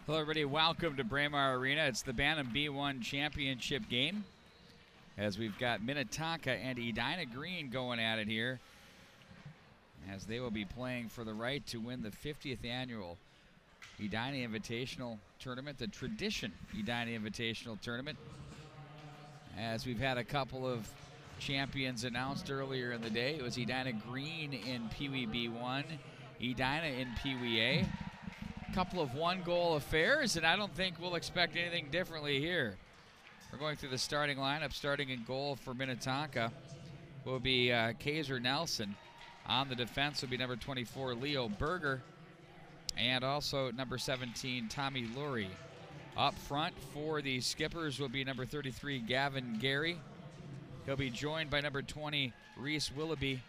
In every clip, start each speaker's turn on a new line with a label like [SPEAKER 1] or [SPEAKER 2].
[SPEAKER 1] Hello everybody, welcome to Braemar Arena. It's the Bantam B1 Championship game as we've got Minnetonka and Edina Green going at it here as they will be playing for the right to win the 50th annual Edina Invitational Tournament, the tradition Edina Invitational Tournament, as we've had a couple of champions announced earlier in the day. It was Edina Green in Pee Wee B1, Edina in Pee Wee A. Couple of one-goal affairs, and I don't think we'll expect anything differently here. We're going through the starting lineup. Starting in goal for Minnetonka will be Kaiser Nelson. On the defense will be number 24, Leo Berger, and also number 17, Tommy Lurie. Up front for the Skippers will be number 33, Gavin Gary. He'll be joined by number 20, Reese Willoughby,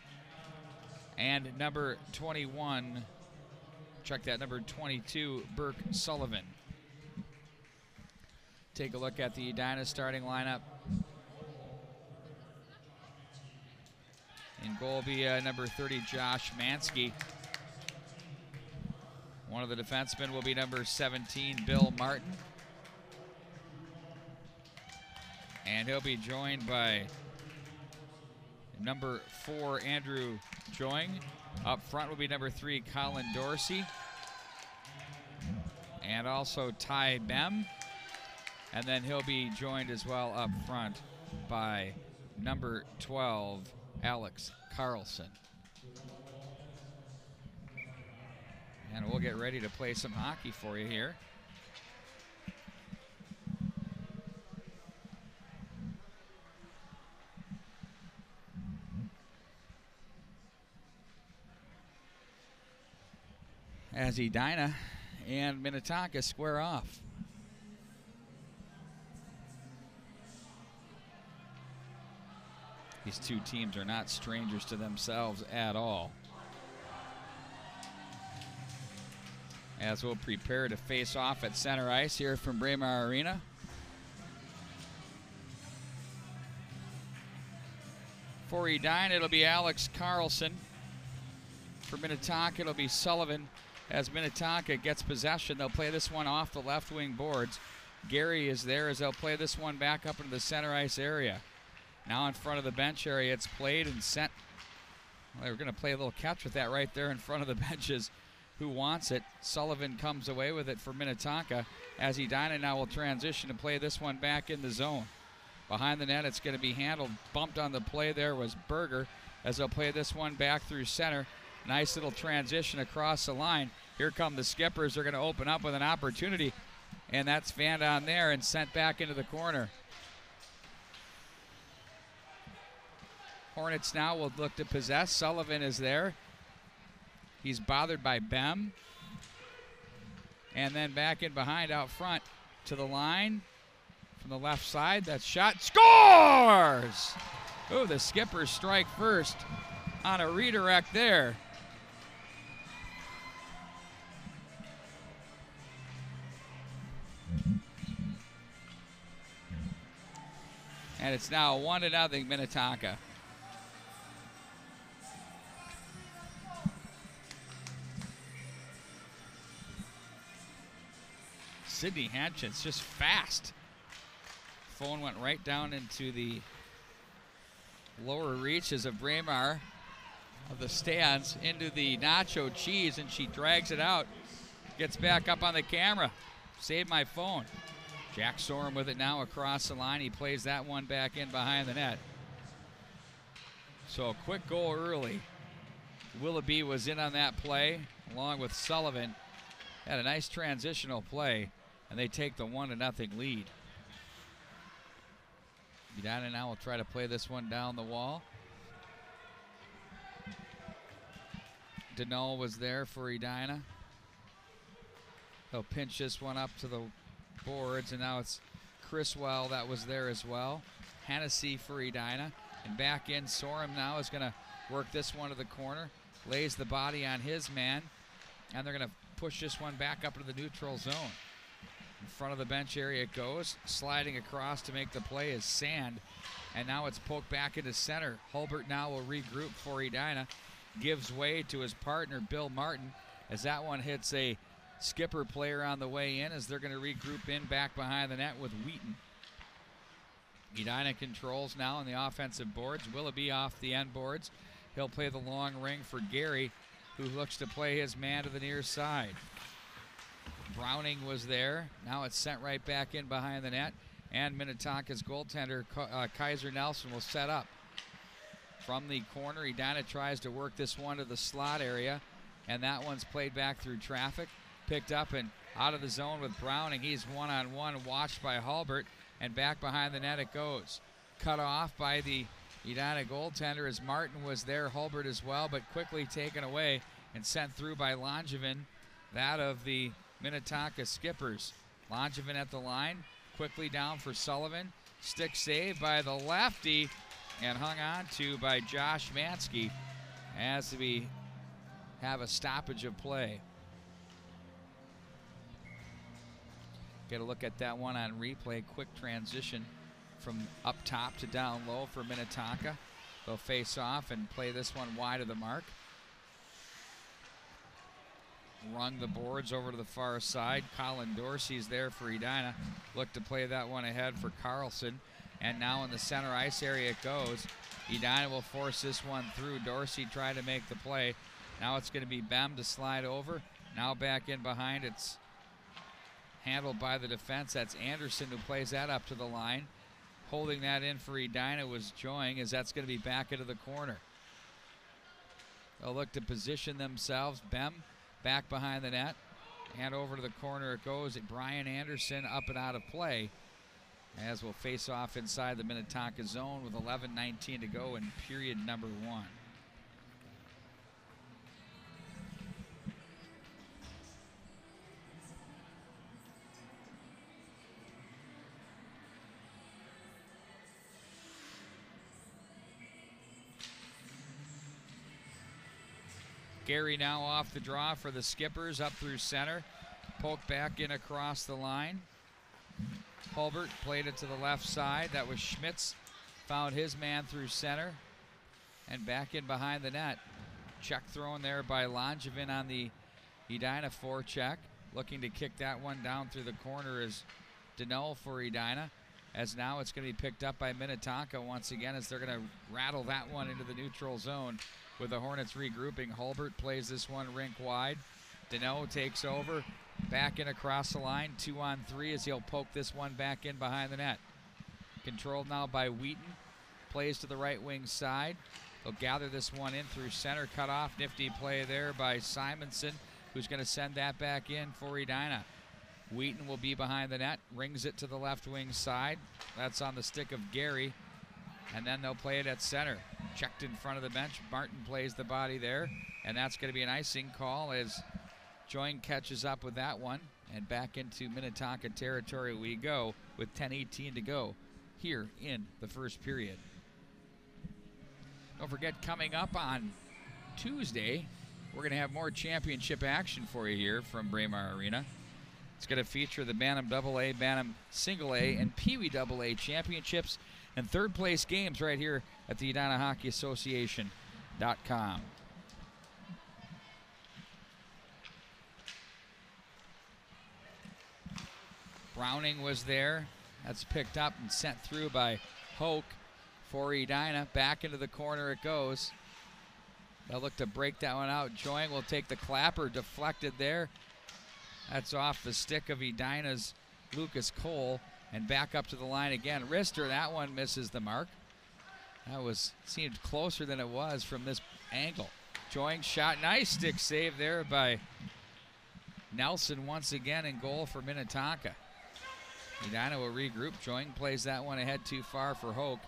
[SPEAKER 1] and number 21, check that, number 22, Burke Sullivan. Take a look at the Edina starting lineup. In goal will be number 30, Josh Mansky. One of the defensemen will be number 17, Bill Martin. And he'll be joined by number 4, Andrew Joing. Up front will be number 3, Colin Dorsey. And also Ty Bem. And then he'll be joined as well up front by number 12, Alex Carlson. And we'll get ready to play some hockey for you here. As Edina and Minnetonka square off. These two teams are not strangers to themselves at all. As we'll prepare to face off at center ice here from Braemar Arena. For Edina, it'll be Alex Carlson. For Minnetonka, it'll be Sullivan. As Minnetonka gets possession, they'll play this one off the left wing boards. Gary is there as they'll play this one back up into the center ice area. Now in front of the bench area, it's played and sent. Well, we're going to play a little catch with that right there in front of the benches. Who wants it? Sullivan comes away with it for Minnetonka as Edina now will transition to play this one back in the zone. Behind the net, it's going to be handled. Bumped on the play there was Berger as they'll play this one back through center. Nice little transition across the line. Here come the Skippers. They're going to open up with an opportunity, and that's fanned on there and sent back into the corner. Hornets now will look to possess. Sullivan is there. He's bothered by Bem. And then back in behind out front to the line from the left side. That shot scores! Oh, the Skippers strike first on a redirect there. And it's now 1-0 Minnetonka. Sidney Hatchett's just fast. Phone went right down into the lower reaches of Braemar, of the stands, into the nacho cheese, and she drags it out. Gets back up on the camera. Saved my phone. Jack Sorum with it now across the line. He plays that one back in behind the net. So a quick goal early. Willoughby was in on that play along with Sullivan. Had a nice transitional play, and they take the 1-0 lead. Edina now will try to play this one down the wall. Denault was there for Edina. He'll pinch this one up to the boards, and now it's Criswell that was there as well. Hennessy for Edina, and back in Sorum now is going to work this one to the corner, lays the body on his man, and they're going to push this one back up into the neutral zone. In front of the bench area it goes, sliding across to make the play is Sand, and now it's poked back into center. Hulbert now will regroup for Edina, gives way to his partner Bill Martin as that one hits a skipper player on the way in as they're going to regroup in back behind the net with Wheaton. Edina controls now on the offensive boards. Willoughby off the end boards. He'll play the long ring for Gary, who looks to play his man to the near side. Browning was there. Now it's sent right back in behind the net. And Minnetonka's goaltender, Kaiser Nelson, will set up. From the corner, Edina tries to work this one to the slot area. And that one's played back through traffic. Picked up and out of the zone with Browning. He's one-on-one, watched by Hulbert. And back behind the net it goes. Cut off by the Edina goaltender as Martin was there, Hulbert as well, but quickly taken away and sent through by Langevin, that of the Minnetonka Skippers. Langevin at the line, quickly down for Sullivan. Stick save by the lefty and hung on to by Josh Mansky as we have a stoppage of play. Get a look at that one on replay. Quick transition from up top to down low for Minnetonka. They'll face off and play this one wide of the mark. Rung the boards over to the far side. Colin Dorsey's there for Edina. Look to play that one ahead for Carlson. And now in the center ice area it goes. Edina will force this one through. Dorsey tried to make the play. Now it's going to be Bem to slide over. Now back in behind. It's handled by the defense. That's Anderson who plays that up to the line. Holding that in for Edina was Joing, as that's going to be back into the corner. They'll look to position themselves. Bem back behind the net. And over to the corner it goes. Brian Anderson up and out of play, as we'll face off inside the Minnetonka zone with 11:19 to go in period number 1. Gary now off the draw for the Skippers, up through center. Poke back in across the line. Hulbert played it to the left side. That was Schmitz. Found his man through center. And back in behind the net. Check thrown there by Langevin on the Edina forecheck. Looking to kick that one down through the corner is Deneau for Edina. As now it's going to be picked up by Minnetonka once again, as they're going to rattle that one into the neutral zone. With the Hornets regrouping, Hulbert plays this one rink wide. Deneau takes over, back in across the line, 2-on-3 as he'll poke this one back in behind the net. Controlled now by Wheaton, plays to the right wing side. They'll gather this one in through center, cut off, nifty play there by Simonson, who's going to send that back in for Edina. Wheaton will be behind the net, rings it to the left wing side. That's on the stick of Gary. And then they'll play it at center. Checked in front of the bench. Martin plays the body there. And that's going to be an icing call as Join catches up with that one. And back into Minnetonka territory we go with 10:18 to go here in the first period. Don't forget, coming up on Tuesday, we're going to have more championship action for you here from Braemar Arena. It's going to feature the Bantam AA, Bantam Single A, and Pee Wee AA championships and third place games right here at the Edina Hockey Association.com. Browning was there. That's picked up and sent through by Hoke for Edina. Back into the corner it goes. They'll look to break that one out. Joing will take the clapper, deflected there. That's off the stick of Edina's Lucas Cole. And back up to the line again. Rister, that one misses the mark. That seemed closer than it was from this angle. Joing shot, nice stick save there by Nelson once again in goal for Minnetonka. Edina will regroup. Joing plays that one ahead too far for Hoke.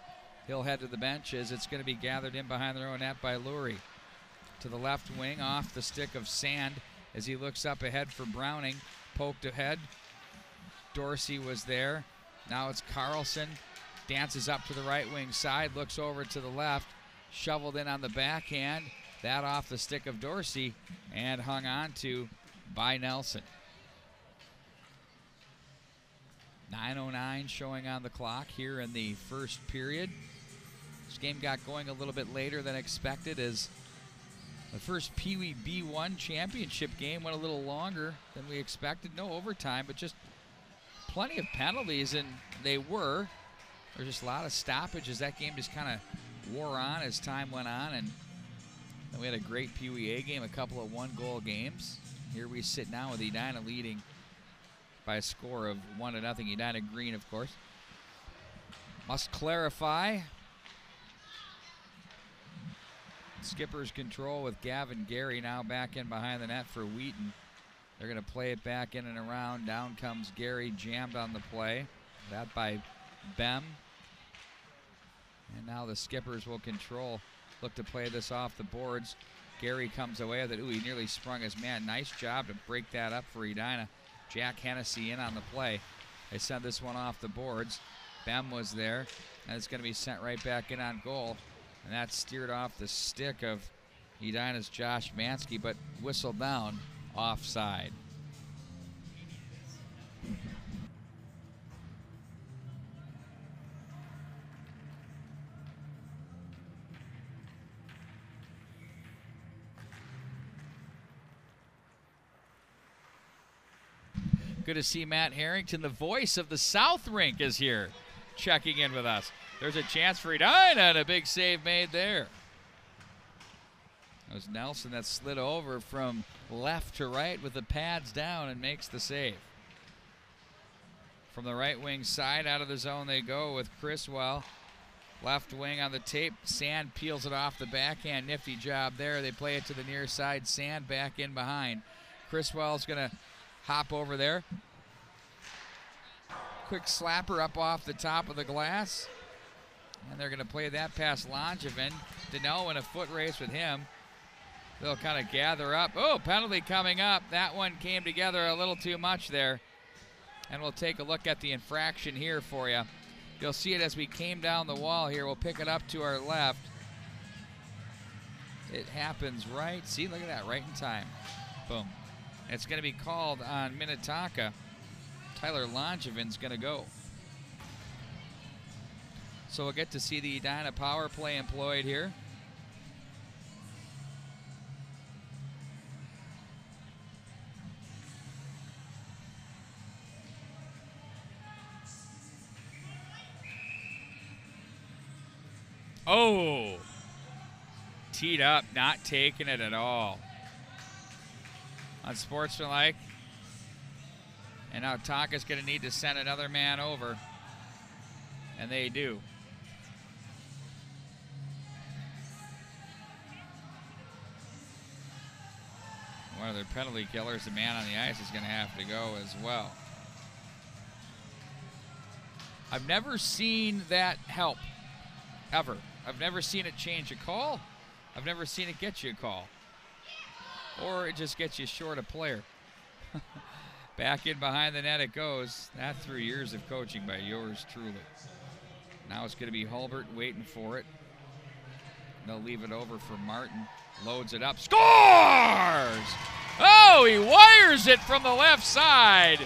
[SPEAKER 1] He'll head to the bench as it's going to be gathered in behind the own net by Lurie. To the left wing off the stick of Sand as he looks up ahead for Browning. Poked ahead. Dorsey was there. Now it's Carlson. Dances up to the right wing side. Looks over to the left. Shoveled in on the backhand. That off the stick of Dorsey and hung on to by Nelson. 9:09 showing on the clock here in the first period. This game got going a little bit later than expected as The first Pee Wee B1 championship game went a little longer than we expected. No overtime, but just plenty of penalties, and they were. There's just a lot of stoppages. That game just kind of wore on as time went on, and then we had a great Pee Wee A game, a couple of one-goal games. Here we sit now with Edina leading by a score of 1-0. Edina Green, of course. Must clarify. Skipper's control with Gavin Gary now back in behind the net for Wheaton. They're going to play it back in and around. Down comes Gary, jammed on the play. That by Bem. And now the Skippers will control. Look to play this off the boards. Gary comes away with it. Ooh, he nearly sprung his man. Nice job to break that up for Edina. Jack Hennessy in on the play. They send this one off the boards. Bem was there, and it's going to be sent right back in on goal. And that's steered off the stick of Edina's Josh Mansky, but whistled down offside. Good to see Matt Harrington, the voice of the South Rink, is here checking in with us. There's a chance for Edina, and a big save made there. It was Nelson that slid over from left to right with the pads down and makes the save. From the right wing side, out of the zone they go with Criswell. Left wing on the tape. Sand peels it off the backhand. Nifty job there. They play it to the near side. Sand back in behind. Criswell's going to hop over there. Quick slapper up off the top of the glass. And they're going to play that past Langevin. Deneau in a foot race with him. They'll kind of gather up. Oh, penalty coming up. That one came together a little too much there. And we'll take a look at the infraction here for you. You'll see it as we came down the wall here. We'll pick it up to our left. It happens right. See, look at that, right in time. Boom. It's going to be called on Minnetonka. Tyler Langevin's going to go. So we'll get to see the Edina power play employed here. Oh! Teed up, not taking it at all. Unsportsmanlike. And now Tonka's going to need to send another man over. And they do. One of their penalty killers, the man on the ice, is going to have to go as well. I've never seen that help, ever. I've never seen it change a call. I've never seen it get you a call. Or it just gets you short a player. Back in behind the net it goes. That through years of coaching by yours truly. Now it's going to be Hulbert waiting for it. They'll leave it over for Martin. Loads it up. Scores! Oh, he wires it from the left side.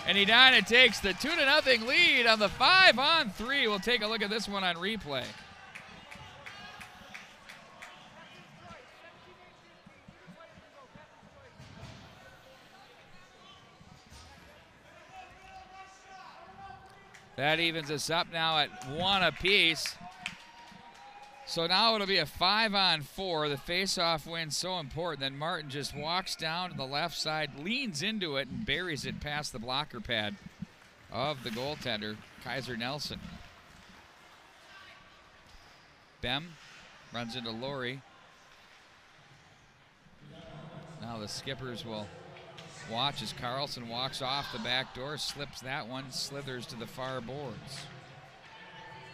[SPEAKER 1] And Edina takes the 2-0 lead on the 5-on-3. We'll take a look at this one on replay. That evens us up now at 1 apiece. So now it'll be a 5-on-4. The face-off win's so important. Then Martin just walks down to the left side, leans into it, and buries it past the blocker pad of the goaltender, Kaiser Nelson. Bem runs into Laurie. Now the Skippers will watch as Carlson walks off the back door, slips that one, slithers to the far boards.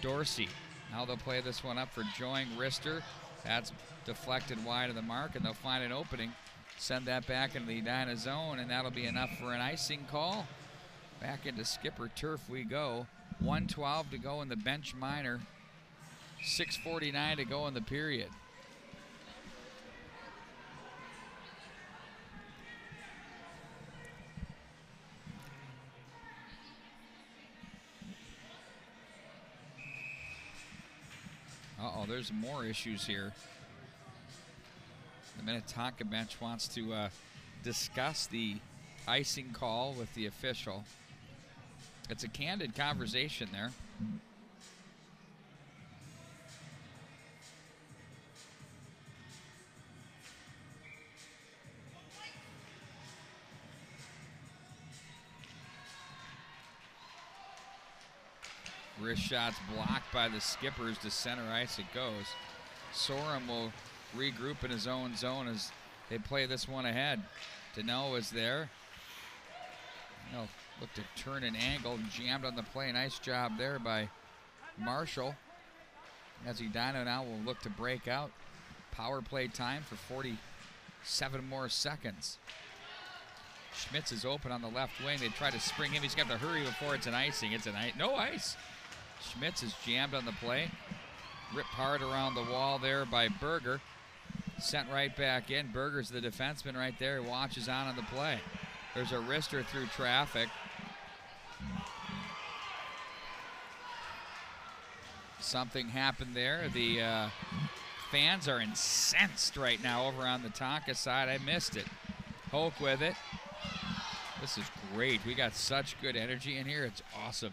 [SPEAKER 1] Dorsey. Now they'll play this one up for Joing Rister. That's deflected wide of the mark, and they'll find an opening. Send that back into the Edina zone, and that'll be enough for an icing call. Back into Skipper turf we go. 1:12 to go in the bench minor. 6:49 to go in the period. Uh-oh, there's more issues here. The Minnetonka bench wants to discuss the icing call with the official. It's a candid conversation there. Wrist shots blocked by the Skippers. To center ice it goes. Sorum will regroup in his own zone as they play this one ahead. Deneau is there. Deneau looked to turn an angle, jammed on the play. Nice job there by Marshall. As Edina now will look to break out. Power play time for 47 more seconds. Schmitz is open on the left wing. They try to spring him. He's got to hurry before it's an icing. It's no ice. Schmitz is jammed on the play. Ripped hard around the wall there by Berger. Sent right back in. Berger's the defenseman right there. He watches on the play. There's a wrister through traffic. Something happened there. The fans are incensed right now over on the Tonka side. I missed it. Hoke with it. This is great. We got such good energy in here. It's awesome.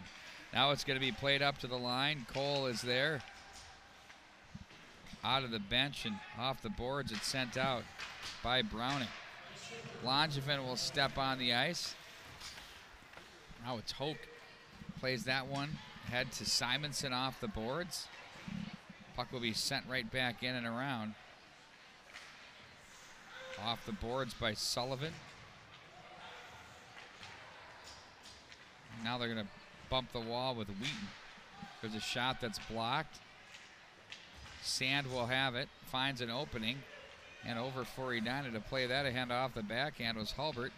[SPEAKER 1] Now it's going to be played up to the line. Cole is there. Out of the bench and off the boards. It's sent out by Browning. Langevin will step on the ice. Now it's Hoke. Plays that one. Head to Simonson off the boards. Puck will be sent right back in and around. Off the boards by Sullivan. Now they're going to bump the wall with Wheaton. There's a shot that's blocked. Sand will have it. Finds an opening. And over for Edina to play that. A hand off the backhand was Hulbert.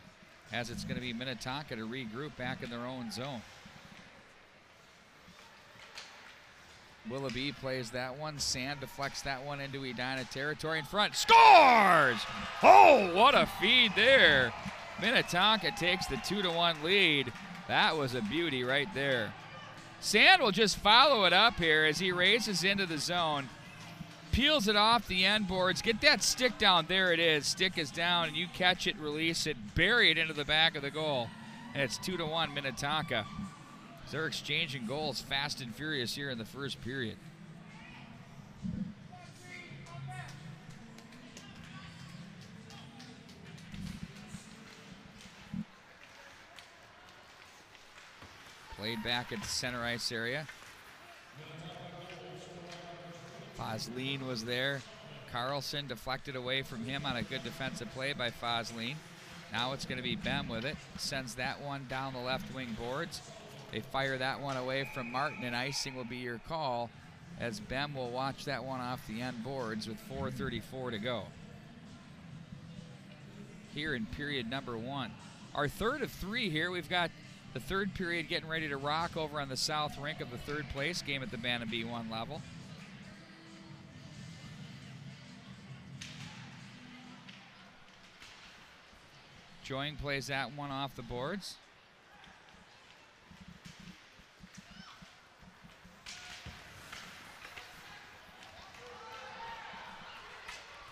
[SPEAKER 1] As it's going to be Minnetonka to regroup back in their own zone. Willoughby plays that one. Sand deflects that one into Edina territory in front. Scores! Oh, what a feed there. Minnetonka takes the 2-1 lead. That was a beauty right there. Sand will just follow it up here as he races into the zone. Peels it off the end boards. Get that stick down. There it is. Stick is down, and you catch it, release it, bury it into the back of the goal. And it's 2-1 Minnetonka. They're exchanging goals fast and furious here in the first period. Played back at the center ice area. Fosline was there. Carlson deflected away from him on a good defensive play by Fosline. Now it's going to be Bem with it. Sends that one down the left wing boards. They fire that one away from Martin, and icing will be your call as Bem will watch that one off the end boards with 4:34 to go. Here in period number 1. Our third of 3 here. We've got the third period getting ready to rock over on the south rink of the third place game at the Bantam B1 level. Joing plays that one off the boards.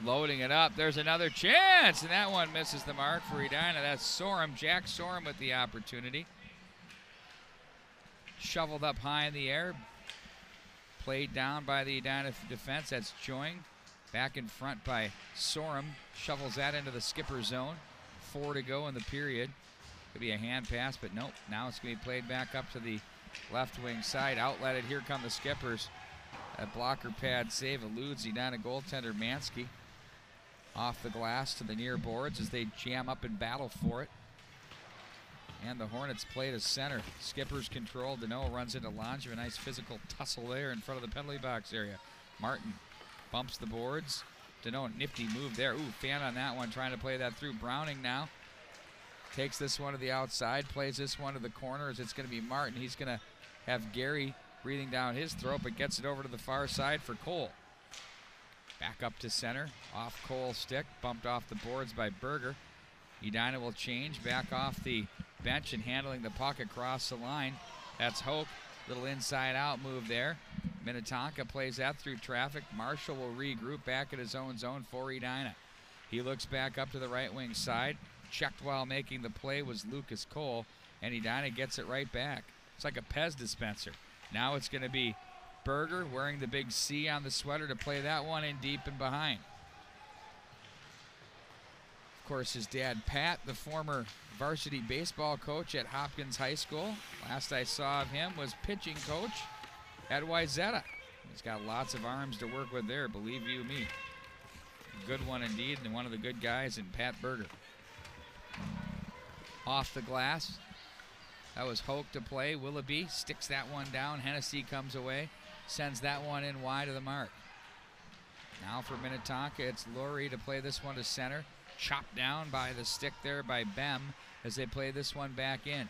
[SPEAKER 1] Loading it up. There's another chance, and that one misses the mark for Edina. That's Sorum. Jack Sorum with the opportunity. Shoveled up high in the air. Played down by the Edina defense. That's Joing. Back in front by Sorum. Shovels that into the skipper zone. 4 to go in the period. Could be a hand pass, but nope. Now it's going to be played back up to the left wing side. Outletted. Here come the Skippers. That blocker pad save eludes Edina goaltender Mansky. Off the glass to the near boards as they jam up and battle for it. And the Hornets play to center. Skippers control. Deneau runs into Langevin. A nice physical tussle there in front of the penalty box area. Martin bumps the boards. Deneau, nifty move there. Ooh, fan on that one, trying to play that through. Browning now takes this one to the outside, plays this one to the corner as it's going to be Martin. He's going to have Gary breathing down his throat, but gets it over to the far side for Cole. Back up to center, off Cole's stick, bumped off the boards by Berger. Edina will change, back off the bench and handling the puck across the line. That's Hoke, little inside-out move there. Minnetonka plays that through traffic. Marshall will regroup back at his own zone for Edina. He looks back up to the right wing side. Checked while making the play was Lucas Cole, and Edina gets it right back. It's like a Pez dispenser. Now it's going to be Berger wearing the big C on the sweater to play that one in deep and behind. Of course, his dad, Pat, the former varsity baseball coach at Hopkins High School. Last I saw of him was pitching coach at Wayzata. He's got lots of arms to work with there, believe you me. Good one indeed, and one of the good guys in Pat Berger. Off the glass. That was Hoke to play. Willoughby sticks that one down. Hennessy comes away, sends that one in wide of the mark. Now for Minnetonka, it's Lurie to play this one to center. Chopped down by the stick there by Bem as they play this one back in.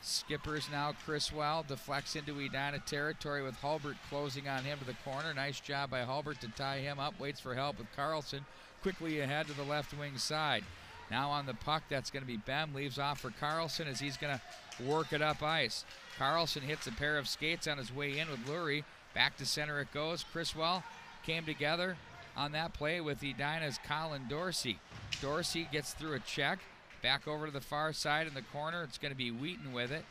[SPEAKER 1] Skippers now, Criswell deflects into Edina territory with Hulbert closing on him to the corner. Nice job by Hulbert to tie him up. Waits for help with Carlson. Quickly ahead to the left wing side. Now on the puck, that's going to be Bem. Leaves off for Carlson as he's going to work it up ice. Carlson hits a pair of skates on his way in with Lurie. Back to center it goes. Criswell came together on that play with Edina's Colin Dorsey. Dorsey gets through a check. Back over to the far side in the corner. It's going to be Wheaton with it.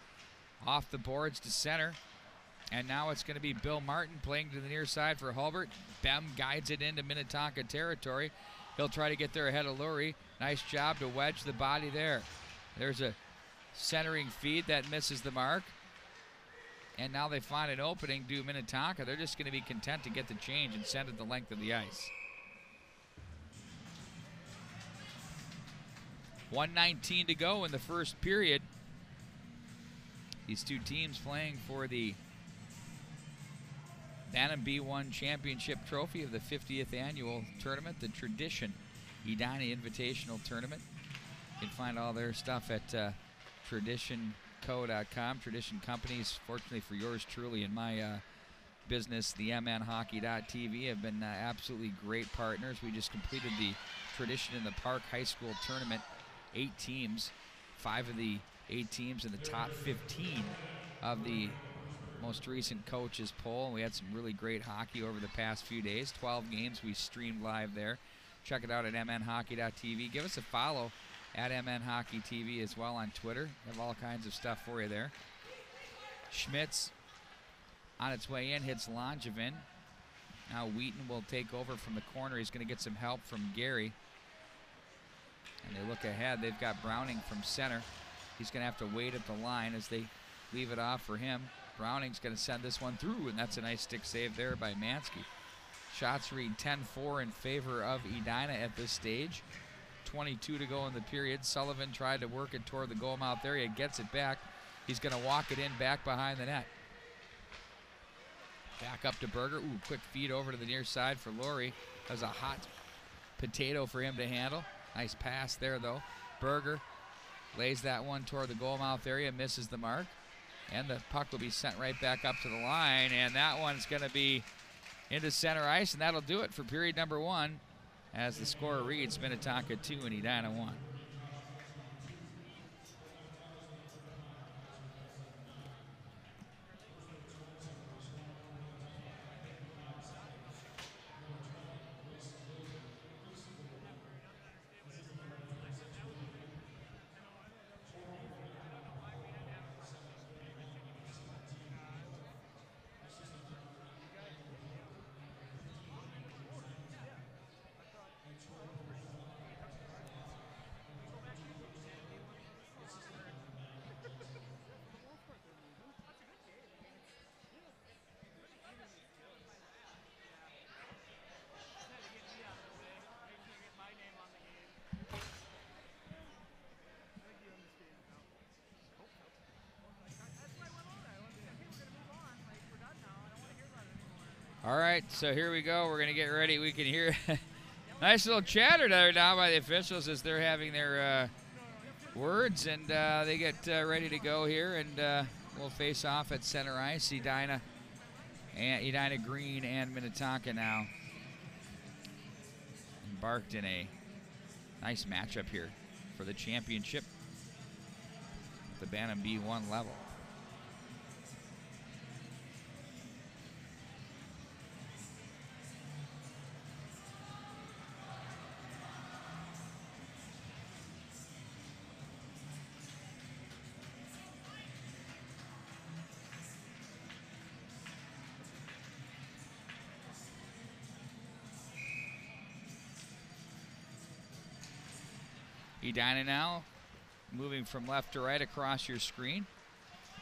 [SPEAKER 1] Off the boards to center. And now it's going to be Bill Martin playing to the near side for Hulbert. Bem guides it into Minnetonka territory. He'll try to get there ahead of Lurie. Nice job to wedge the body there. There's a centering feed that misses the mark. And now they find an opening due Minnetonka. They're just going to be content to get the change and send it the length of the ice. 1:19 to go in the first period. These two teams playing for the Bantam B1 Championship Trophy of the 50th annual tournament, the Tradition Edina Invitational Tournament. You can find all their stuff at traditionco.com. Tradition Companies, fortunately for yours truly and my business, the mnhockey.tv, have been absolutely great partners. We just completed the Tradition in the Park High School Tournament. 8 teams, 5 of the 8 teams in the top 15 of the most recent coaches poll. And we had some really great hockey over the past few days. 12 games we streamed live there. Check it out at mnhockey.tv. Give us a follow at mnhockeytv as well on Twitter. We have all kinds of stuff for you there. Schmitz on its way in hits Langevin. Now Wheaton will take over from the corner. He's going to get some help from Gary. And they look ahead. They've got Browning from center. He's going to have to wait at the line as they leave it off for him. Browning's going to send this one through, and that's a nice stick save there by Mansky. Shots read 10-4 in favor of Edina at this stage. 22 to go in the period. Sullivan tried to work it toward the goal mouth area. Gets it back. He's going to walk it in back behind the net. Back up to Berger. Ooh, quick feed over to the near side for Lurie. That was a hot potato for him to handle. Nice pass there, though. Berger lays that one toward the goal mouth area, misses the mark. And the puck will be sent right back up to the line. And that one's going to be into center ice, and that'll do it for period number 1. As the score reads, Minnetonka 2 and Edina 1. All right, so here we go. We're going to get ready. We can hear nice little chatter there now by the officials as they're having their words, and they get ready to go here, and we'll face off at center ice. Edina Green and Minnetonka now embarked in a nice matchup here for the championship at the Bantam B1 level. Edina now moving from left to right across your screen.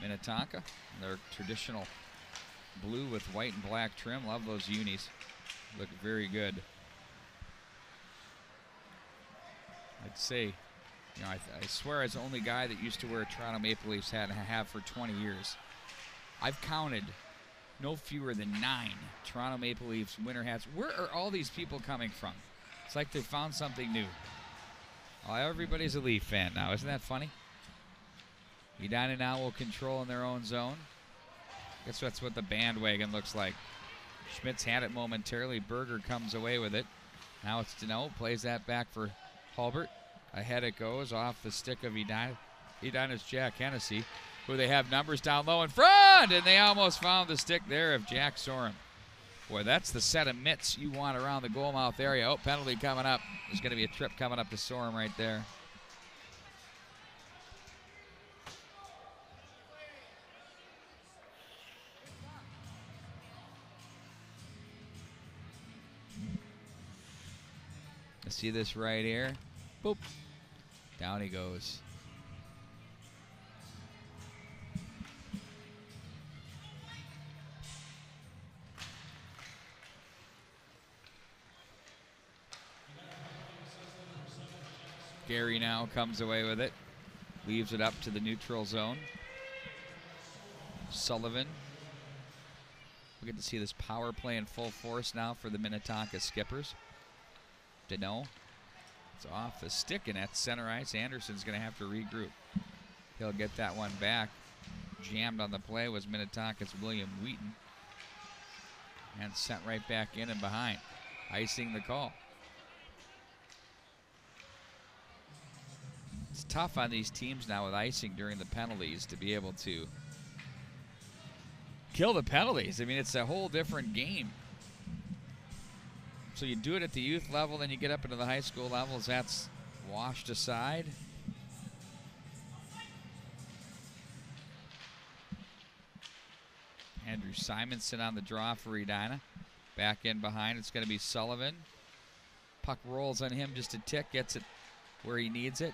[SPEAKER 1] Minnetonka, their traditional blue with white and black trim. Love those unis. Look very good. I'd say, you know, I swear as the only guy that used to wear a Toronto Maple Leafs hat and have for 20 years. I've counted no fewer than 9 Toronto Maple Leafs winter hats. Where are all these people coming from? It's like they found something new. Oh, everybody's a Leaf fan now. Isn't that funny? Edina now will control in their own zone. Guess that's what the bandwagon looks like. Schmidt's had it momentarily. Berger comes away with it. Now it's Deneau. Plays that back for Hulbert. Ahead it goes off the stick of Edina. Edina's Jack Hennessy, who they have numbers down low in front, and they almost found the stick there of Jack Sorum. Boy, that's the set of mitts you want around the goal mouth area. Oh, penalty coming up. There's going to be a trip coming up to Sorum right there. See this right here? Boop. Down he goes. Gary now comes away with it. Leaves it up to the neutral zone. Sullivan. We get to see this power play in full force now for the Minnetonka Skippers. Deneau. It's off the stick, and at center ice, Anderson's going to have to regroup. He'll get that one back. Jammed on the play was Minnetonka's William Wheaton. And sent right back in and behind. Icing the call. It's tough on these teams now with icing during the penalties to be able to kill the penalties. I mean, it's a whole different game. So you do it at the youth level, then you get up into the high school levels. That's washed aside. Andrew Simonson on the draw for Edina. Back in behind, it's going to be Sullivan. Puck rolls on him just a tick, gets it where he needs it.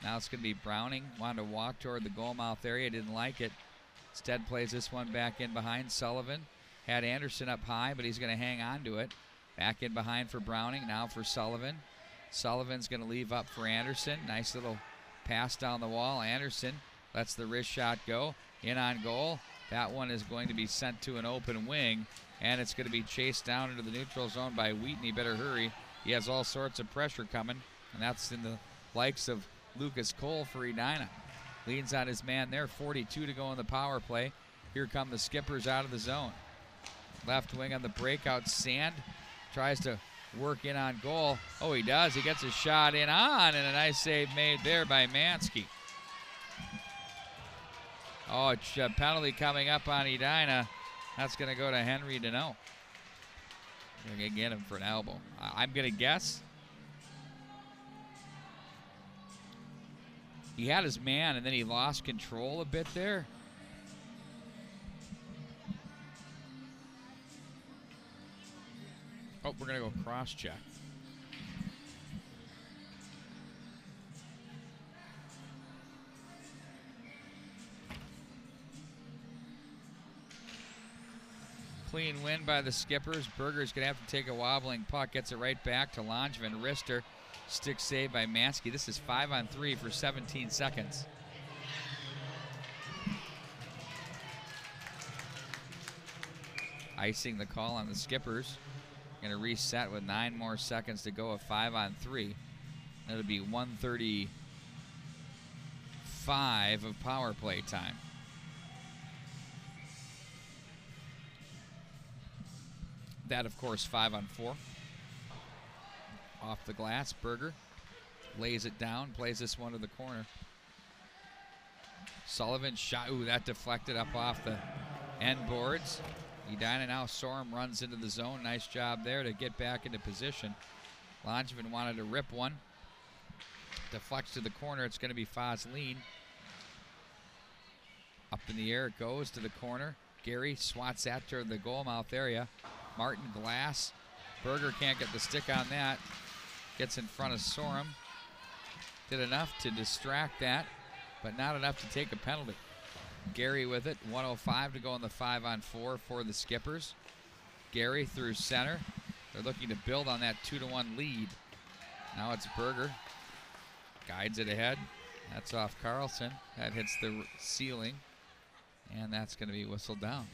[SPEAKER 1] Now it's going to be Browning. Wanted to walk toward the goal mouth area, didn't like it. Instead plays this one back in behind. Sullivan had Anderson up high, but he's going to hang on to it. Back in behind for Browning, now for Sullivan. Sullivan's going to leave up for Anderson. Nice little pass down the wall. Anderson lets the wrist shot go. In on goal. That one is going to be sent to an open wing, and it's going to be chased down into the neutral zone by Wheaton. He better hurry. He has all sorts of pressure coming, and that's in the likes of Lucas Cole for Edina. Leans on his man there. 42 to go in the power play. Here come the Skippers out of the zone. Left wing on the breakout. Sand tries to work in on goal. Oh, he does. He gets a shot in on, and a nice save made there by Mansky. Oh, a penalty coming up on Edina. That's going to go to Henry Deneau. They're going to get him for an elbow. I'm going to guess he had his man, and then he lost control a bit there. Oh, we're going to go cross-check. Clean win by the Skippers. Berger's going to have to take a wobbling puck. Gets it right back to Langevin. Rister. Stick save by Mansky. This is 5-on-3 for 17 seconds. Icing the call on the Skippers. Going to reset with 9 more seconds to go of 5-on-3. That'll be 1:35 of power play time. That, of course, 5-on-4. Off the glass, Berger lays it down, plays this one to the corner. Sullivan shot, ooh, that deflected up off the end boards. Edina now, Sorum runs into the zone. Nice job there to get back into position. Langevin wanted to rip one. Deflects to the corner. It's going to be Fosleen. Up in the air it goes to the corner. Gary swats that toward the goal mouth area. Martin Glass. Berger can't get the stick on that. Gets in front of Sorum. Did enough to distract that, but not enough to take a penalty. Gary with it, 1:05 to go on the 5-on-4 for the Skippers. Gary through center. They're looking to build on that 2-1 lead. Now it's Berger. Guides it ahead. That's off Carlson. That hits the ceiling, and that's going to be whistled down.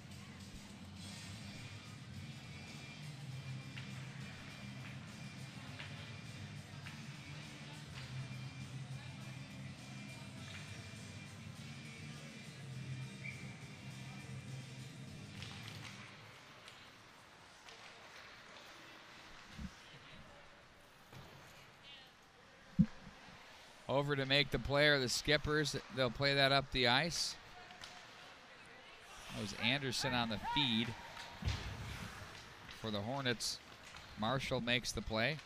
[SPEAKER 1] Over to make the play are the Skippers. They'll play that up the ice. That was Anderson on the feed. For the Hornets, Marshall makes the play.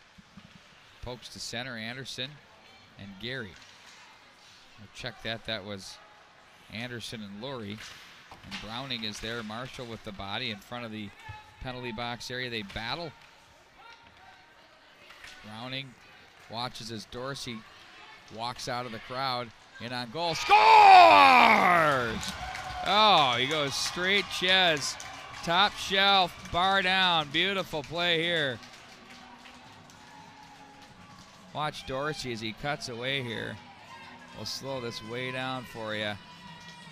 [SPEAKER 1] Pokes to center, Anderson and Gary. We'll check that. That was Anderson and Lurie. And Browning is there. Marshall with the body in front of the penalty box area. They battle. Browning watches as Dorsey walks out of the crowd, in on goal, scores! Oh, he goes straight Ches, top shelf, bar down, beautiful play here. Watch Dorsey as he cuts away here. We'll slow this way down for you.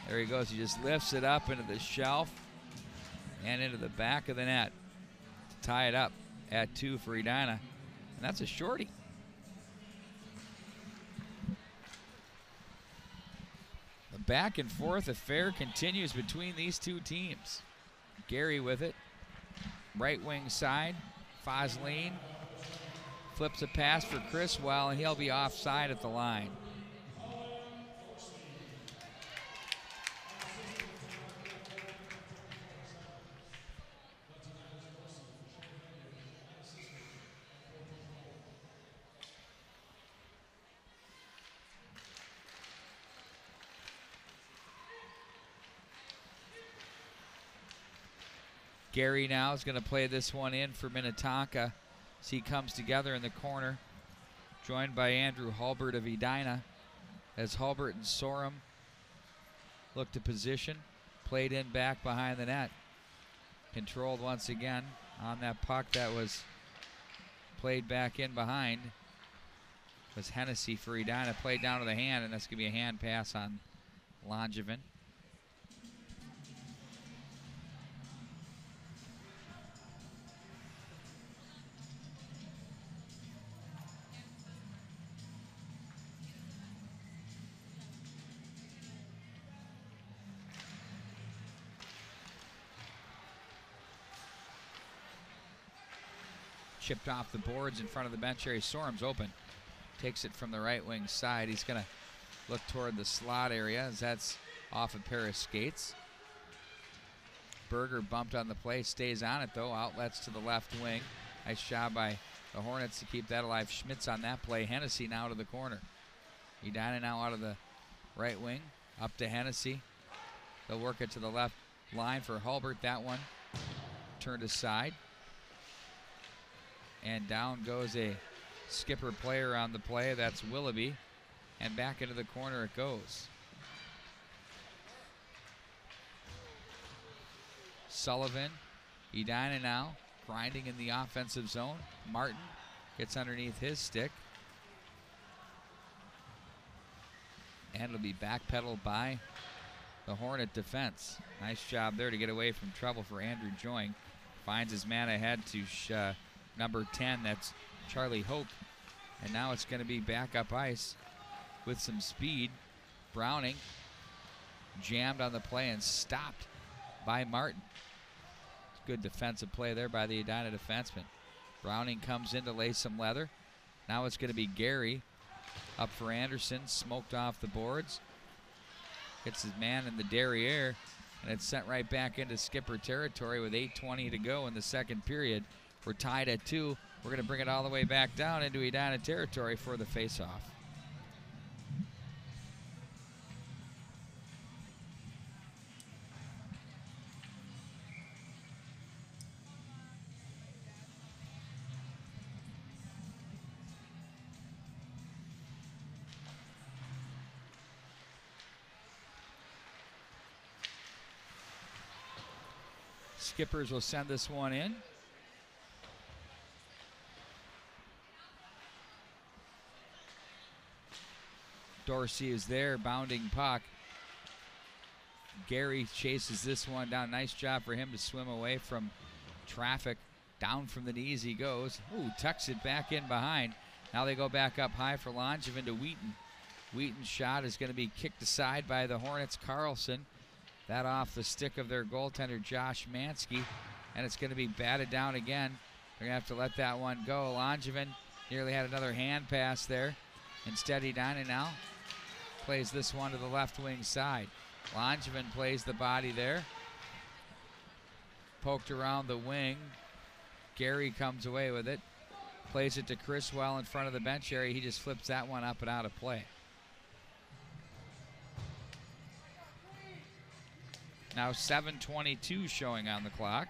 [SPEAKER 1] There he goes, he just lifts it up into the shelf and into the back of the net to tie it up at 2 for Edina, and that's a shorty. Back and forth affair continues between these two teams. Gary with it. Right wing side. Fosline flips a pass for Criswell, and he'll be offside at the line. Gary now is going to play this one in for Minnetonka as he comes together in the corner, joined by Andrew Hulbert of Edina, as Hulbert and Sorum look to position, played in back behind the net. Controlled once again on that puck that was played back in behind was Hennessy for Edina, played down to the hand, and that's going to be a hand pass on Langevin. Chipped off the boards in front of the bench area. Sorum's open. Takes it from the right wing side. He's going to look toward the slot area as that's off a pair of skates. Berger bumped on the play. Stays on it, though. Outlets to the left wing. Nice job by the Hornets to keep that alive. Schmitz on that play. Hennessy now to the corner. Edina now out of the right wing. Up to Hennessy. They'll work it to the left line for Hulbert. That one turned aside. And down goes a Skipper player on the play. That's Willoughby. And back into the corner it goes. Sullivan, Edina now, grinding in the offensive zone. Martin gets underneath his stick. And it'll be backpedaled by the Hornet defense. Nice job there to get away from trouble for Andrew Joing. Finds his man ahead to number 10, that's Charlie Hope. And now it's going to be back up ice with some speed. Browning jammed on the play and stopped by Martin. Good defensive play there by the Edina defenseman. Browning comes in to lay some leather. Now it's going to be Gary up for Anderson, smoked off the boards. Hits his man in the derriere, and it's sent right back into Skipper territory with 8:20 to go in the second period. We're tied at 2. We're going to bring it all the way back down into Edina territory for the faceoff. Skippers will send this one in. Dorsey is there, bounding puck. Gary chases this one down. Nice job for him to swim away from traffic. Down from the knees he goes. Ooh, tucks it back in behind. Now they go back up high for Langevin to Wheaton. Wheaton's shot is going to be kicked aside by the Hornets. Carlson. That off the stick of their goaltender, Josh Mansky. And it's going to be batted down again. They're going to have to let that one go. Langevin nearly had another hand pass there. Instead, Edina now plays this one to the left wing side. Langevin plays the body there. Poked around the wing. Gary comes away with it. Plays it to Criswell in front of the bench area. He just flips that one up and out of play. Now 7:22 showing on the clock.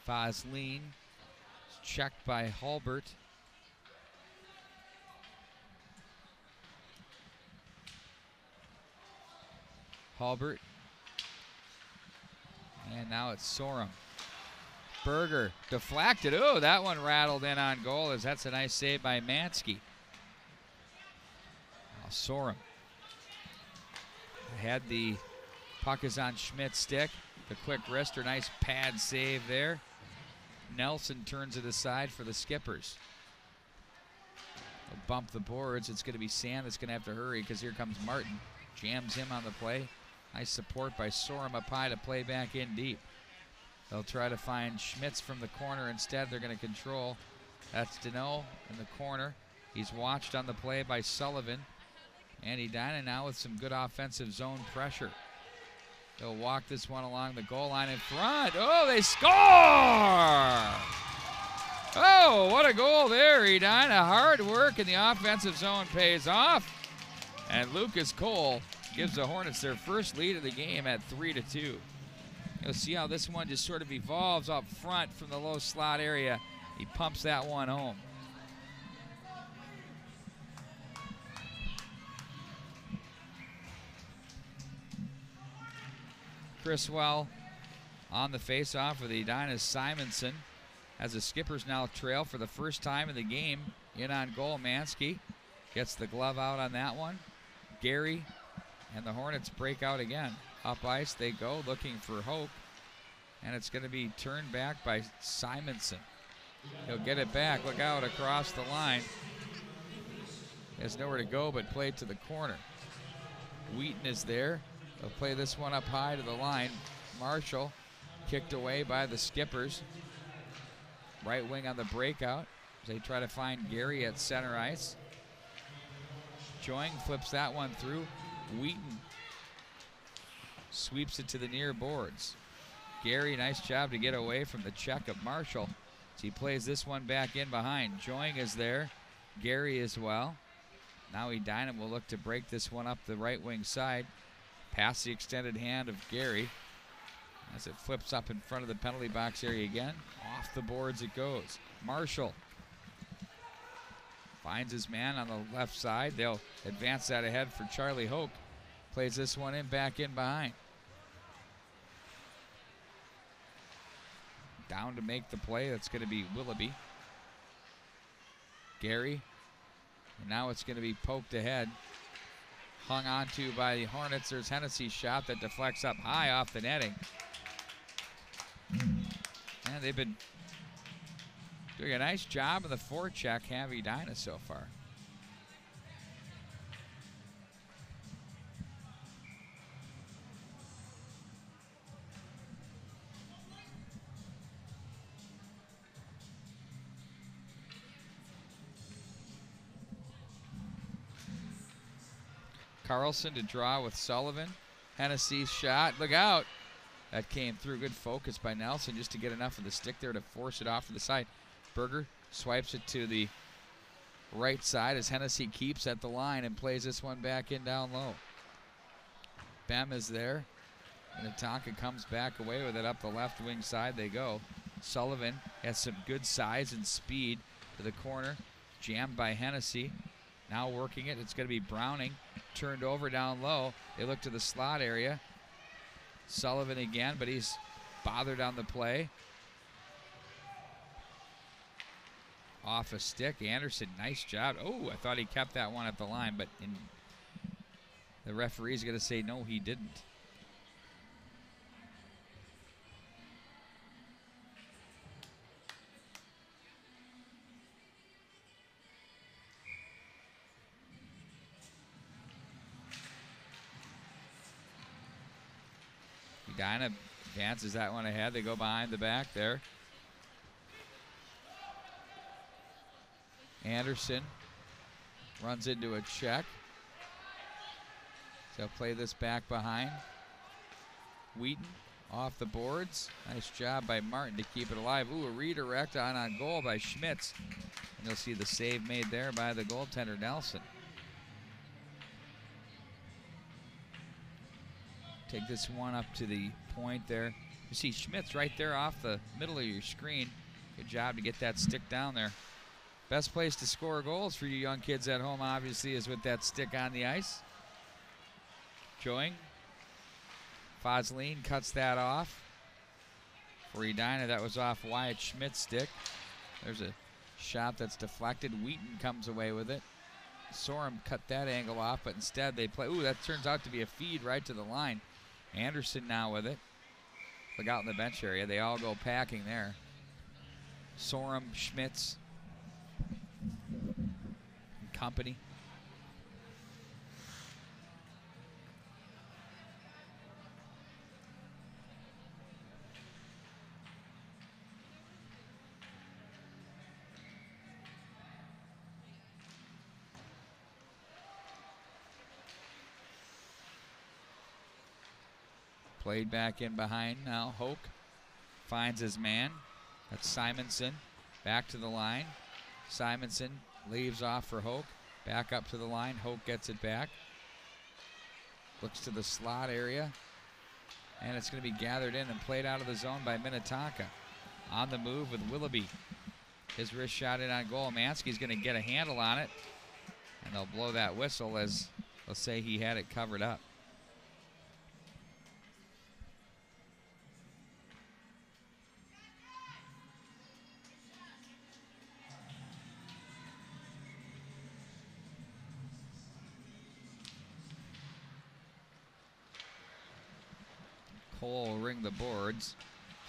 [SPEAKER 1] Voslin checked by Hulbert. Hulbert. And now it's Sorum. Berger deflected. Oh, that one rattled in on goal as that's a nice save by Mansky. Now Sorum. Had the puck is on Schmidt's stick. The quick wrister, nice pad save there. Nelson turns it aside for the Skippers. They'll bump the boards. It's going to be Sand that's going to have to hurry because here comes Martin. Jams him on the play. Nice support by Sorum up high to play back in deep. They'll try to find Schmitz from the corner. Instead, they're going to control. That's Deneau in the corner. He's watched on the play by Sullivan. And Edina now with some good offensive zone pressure. They'll walk this one along the goal line in front. Oh, they score! Oh, what a goal there, Edina. Hard work in the offensive zone pays off. And Lucas Cole gives the Hornets their first lead of the game at 3-2. You'll see how this one just sort of evolves up front from the low slot area. He pumps that one home. Criswell on the face-off with Edina Simonson. As the Skippers now trail for the first time in the game. In on goal, Mansky gets the glove out on that one. Gary and the Hornets break out again. Up ice they go, looking for Hope. And it's going to be turned back by Simonson. He'll get it back. Look out across the line. He has nowhere to go but play to the corner. Wheaton is there. They'll play this one up high to the line. Marshall kicked away by the Skippers. Right wing on the breakout. They try to find Gary at center ice. Joing flips that one through. Wheaton sweeps it to the near boards. Gary, nice job to get away from the check of Marshall. So he plays this one back in behind. Joing is there. Gary as well. Now Edina will look to break this one up the right wing side. Past the extended hand of Gary. As it flips up in front of the penalty box area again. Off the boards it goes. Marshall finds his man on the left side. They'll advance that ahead for Charlie Hoke. Plays this one in back in behind. Down to make the play. That's going to be Willoughby. Gary. And now it's going to be poked ahead. Hung onto by the Hornets. There's Hennessy's shot that deflects up high off the netting. And they've been doing a nice job of the forecheck, have Edina so far. Carlson to draw with Sullivan. Hennessy's shot. Look out. That came through. Good focus by Nelson just to get enough of the stick there to force it off to the side. Berger swipes it to the right side as Hennessy keeps at the line and plays this one back in down low. Bem is there. Minnetonka comes back away with it up the left wing side. They go. Sullivan has some good size and speed to the corner. Jammed by Hennessy. Now working it. It's going to be Browning. Turned over down low. They look to the slot area. Sullivan again, but he's bothered on the play. Off a stick. Anderson, nice job. Oh, I thought he kept that one at the line, but the referee's going to say no, he didn't. Edina advances that one ahead. They go behind the back there. Anderson runs into a check. So play this back behind. Wheaton off the boards. Nice job by Martin to keep it alive. Ooh, a redirect on goal by Schmitz. And you'll see the save made there by the goaltender, Nelson. Take this one up to the point there. You see Schmitz right there off the middle of your screen. Good job to get that stick down there. Best place to score goals for you young kids at home, obviously, is with that stick on the ice. Joing. Fosline cuts that off. For Edina, that was off Wyatt Schmidt's stick. There's a shot that's deflected. Wheaton comes away with it. Sorum cut that angle off, but instead they play. Ooh, that turns out to be a feed right to the line. Anderson now with it. Look out in the bench area. They all go packing there. Sorum, Schmitz, and company. Played back in behind now. Hoke finds his man. That's Simonson. Back to the line. Simonson leaves off for Hoke. Back up to the line. Hoke gets it back. Looks to the slot area. And it's going to be gathered in and played out of the zone by Minnetonka. On the move with Willoughby. His wrist shot in on goal. Mansky's going to get a handle on it. And they'll blow that whistle as, let's say, he had it covered up. Cole will ring the boards.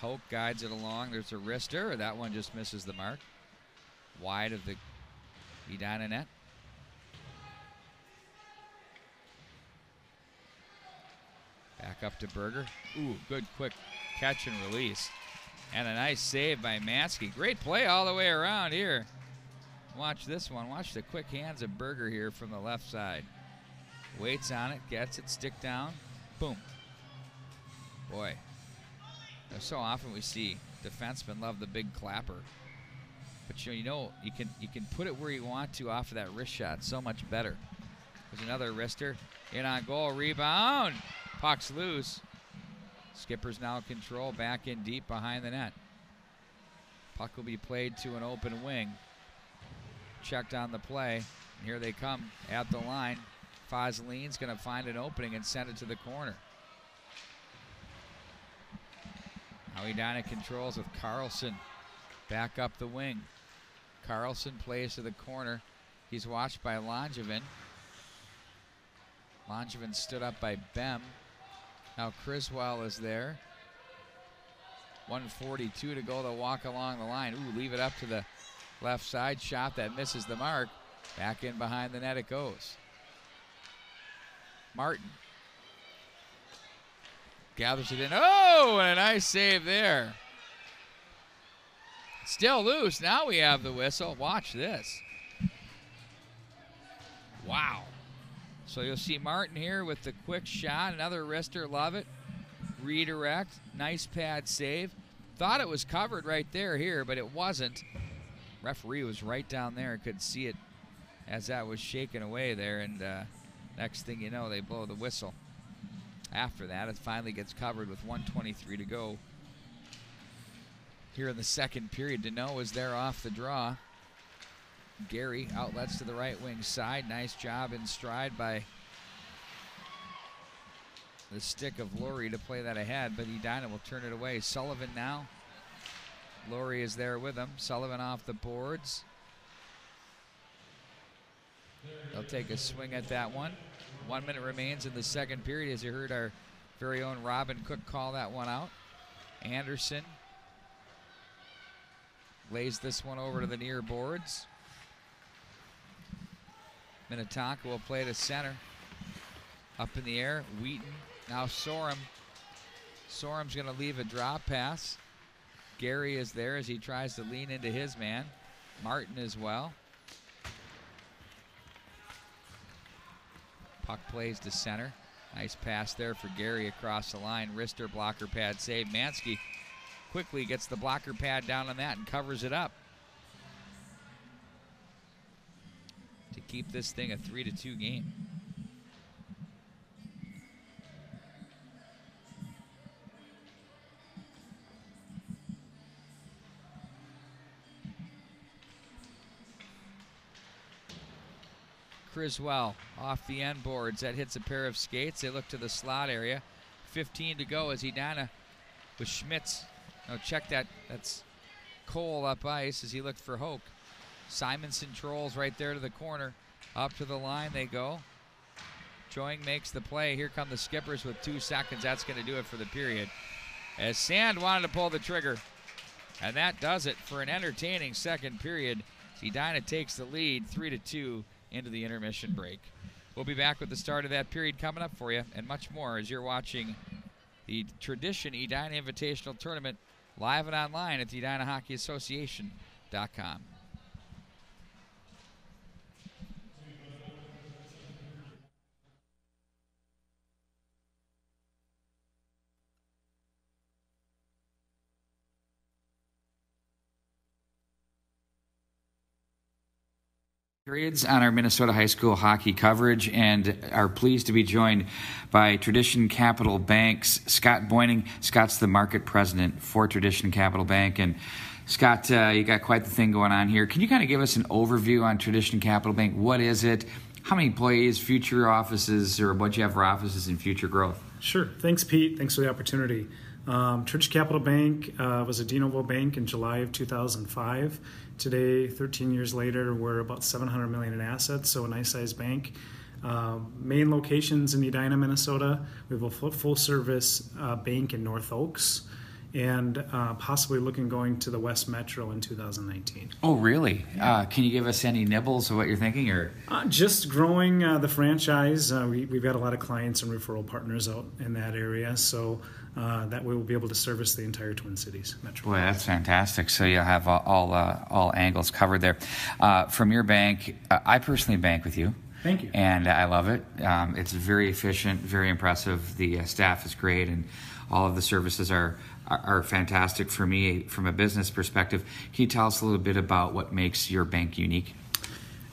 [SPEAKER 1] Hoke guides it along. There's a wrister. That one just misses the mark. Wide of the Edina net. Back up to Berger. Ooh, good quick catch and release. And a nice save by Mansky. Great play all the way around here. Watch this one. Watch the quick hands of Berger here from the left side. Waits on it, gets it, stick down. Boom. Boy, so often we see defensemen love the big clapper, but you know you can put it where you want to off of that wrist shot so much better. There's another wrister in on goal, rebound, puck's loose. Skipper's now in control, back in deep behind the net. Puck will be played to an open wing. Checked on the play, and here they come at the line. Fosline's going to find an opening and send it to the corner. Now Edina controls with Carlson back up the wing. Carlson plays to the corner. He's watched by Langevin. Langevin stood up by Bem. Now Criswell is there. 1:42 to go. They'll walk along the line. Ooh, leave it up to the left side. Shot that misses the mark. Back in behind the net it goes. Martin gathers it in. Oh, and a nice save there. Still loose. Now we have the whistle. Watch this. Wow. So you'll see Martin here with the quick shot. Another wrister. Love it. Redirect. Nice pad save. Thought it was covered right there here, but it wasn't. Referee was right down there. Could see it as that was shaken away there. And next thing you know, they blow the whistle. after that. It finally gets covered with 1:23 to go here in the second period. Deneau is there off the draw. Gary outlets to the right wing side. Nice job in stride by the stick of Laurie to play that ahead, but Edina will turn it away. Sullivan now. Laurie is there with him. Sullivan off the boards. They'll take a swing at that one. 1 minute remains in the second period, as you heard our very own Robin Cook call that one out. Anderson lays this one over to the near boards. Minnetonka will play to center. Up in the air, Wheaton. Now Sorum. Sorum's going to leave a drop pass. Gary is there as he tries to lean into his man. Martin as well. Puck plays to center. Nice pass there for Gary across the line. Wrister blocker pad save. Mansky quickly gets the blocker pad down on that and covers it up to keep this thing a 3-2 game. Criswell off the end boards. That hits a pair of skates. They look to the slot area. 15 to go as Edina with Schmitz. No, check that. That's Cole up ice as he looked for Hoke. Simonson trolls right there to the corner. Up to the line they go. Choing makes the play. Here come the Skippers with 2 seconds. That's going to do it for the period. As Sand wanted to pull the trigger. And that does it for an entertaining second period. Edina takes the lead 3-2 into the intermission break. We'll be back with the start of that period coming up for you and much more as you're watching the Tradition Edina Invitational Tournament live and online at the EdinaHockeyAssociation.com. Periods on our Minnesota high school hockey coverage, and are pleased to be joined by Tradition Capital Bank's Scott Boyning. Scott's the market president for Tradition Capital Bank. And Scott, you got quite the thing going on here. Can you kind of give us an overview on Tradition Capital Bank? What is it? How many employees, future offices, or what you have for offices and future growth?
[SPEAKER 2] Sure. Thanks, Pete. Thanks for the opportunity. Tradition Capital Bank was a de novo bank in July of 2005. Today, 13 years later, we're about $700 million in assets, so a nice-sized bank. Main locations in Edina, Minnesota. We have a full-service bank in North Oaks, and possibly looking going to the West Metro in 2019.
[SPEAKER 1] Oh, really? Can you give us any nibbles of what you're thinking? Or
[SPEAKER 2] just growing the franchise. We've got a lot of clients and referral partners out in that area, so that we will be able to service the entire Twin Cities metro.
[SPEAKER 1] Boy, that's fantastic. So you'll have all angles covered there. From your bank, I personally bank with you.
[SPEAKER 2] Thank you.
[SPEAKER 1] And I love it. It's very efficient, very impressive. The staff is great, and all of the services are fantastic for me from a business perspective. Can you tell us a little bit about what makes your bank unique?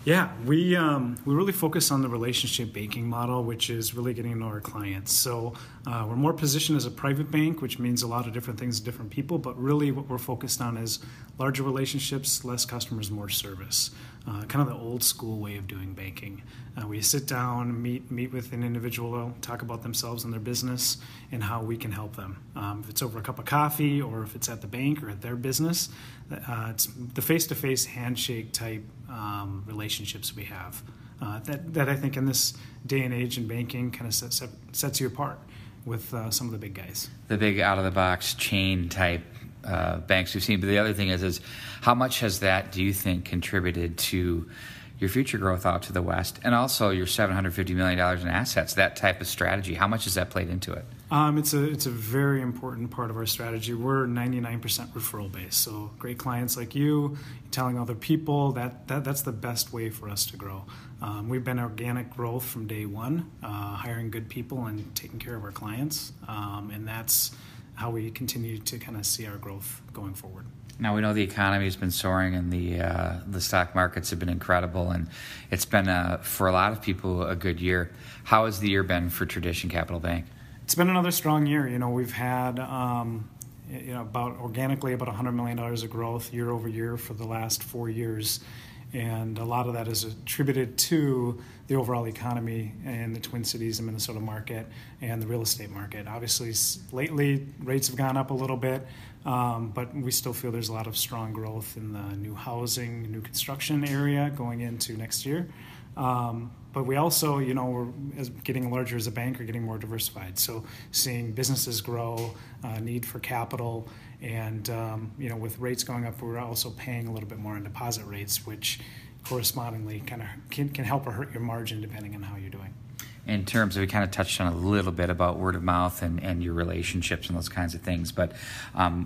[SPEAKER 2] Yeah, we really focus on the relationship banking model, which is really getting to know our clients. So we're more positioned as a private bank, which means a lot of different things to different people, but really what we're focused on is larger relationships, less customers, more service. Kind of the old school way of doing banking. We sit down, meet with an individual, talk about themselves and their business and how we can help them. If it's over a cup of coffee or if it's at the bank or at their business, it's the face-to-face handshake type relationships we have. That I think in this day and age in banking kind of sets you apart with some of the big guys.
[SPEAKER 1] The big out-of-the-box chain type banks we've seen. But the other thing is how much has that, do you think, contributed to your future growth out to the West, and also your $750 million in assets, that type of strategy? How much has that played into it?
[SPEAKER 2] It's a very important part of our strategy. We're 99% referral based, so great clients like you telling other people that's the best way for us to grow. We've been organic growth from day one, hiring good people and taking care of our clients, and that's how we continue to kind of see our growth going forward.
[SPEAKER 1] Now, we know the economy has been soaring and the stock markets have been incredible, and it's been, for a lot of people, a good year. How has the year been for Tradition Capital Bank?
[SPEAKER 2] It's been another strong year. We've had about organically about $100 million of growth year over year for the last 4 years. And a lot of that is attributed to the overall economy in the Twin Cities and Minnesota market and the real estate market. Obviously, lately rates have gone up a little bit, but we still feel there's a lot of strong growth in the new housing, new construction area going into next year. But we also, we're getting larger as a bank, we're getting more diversified. So seeing businesses grow, need for capital, and with rates going up, we're also paying a little bit more in deposit rates, which correspondingly kind of can help or hurt your margin depending on how you're doing.
[SPEAKER 3] In terms of, we kind of touched on a little bit about word of mouth and your relationships and those kinds of things, but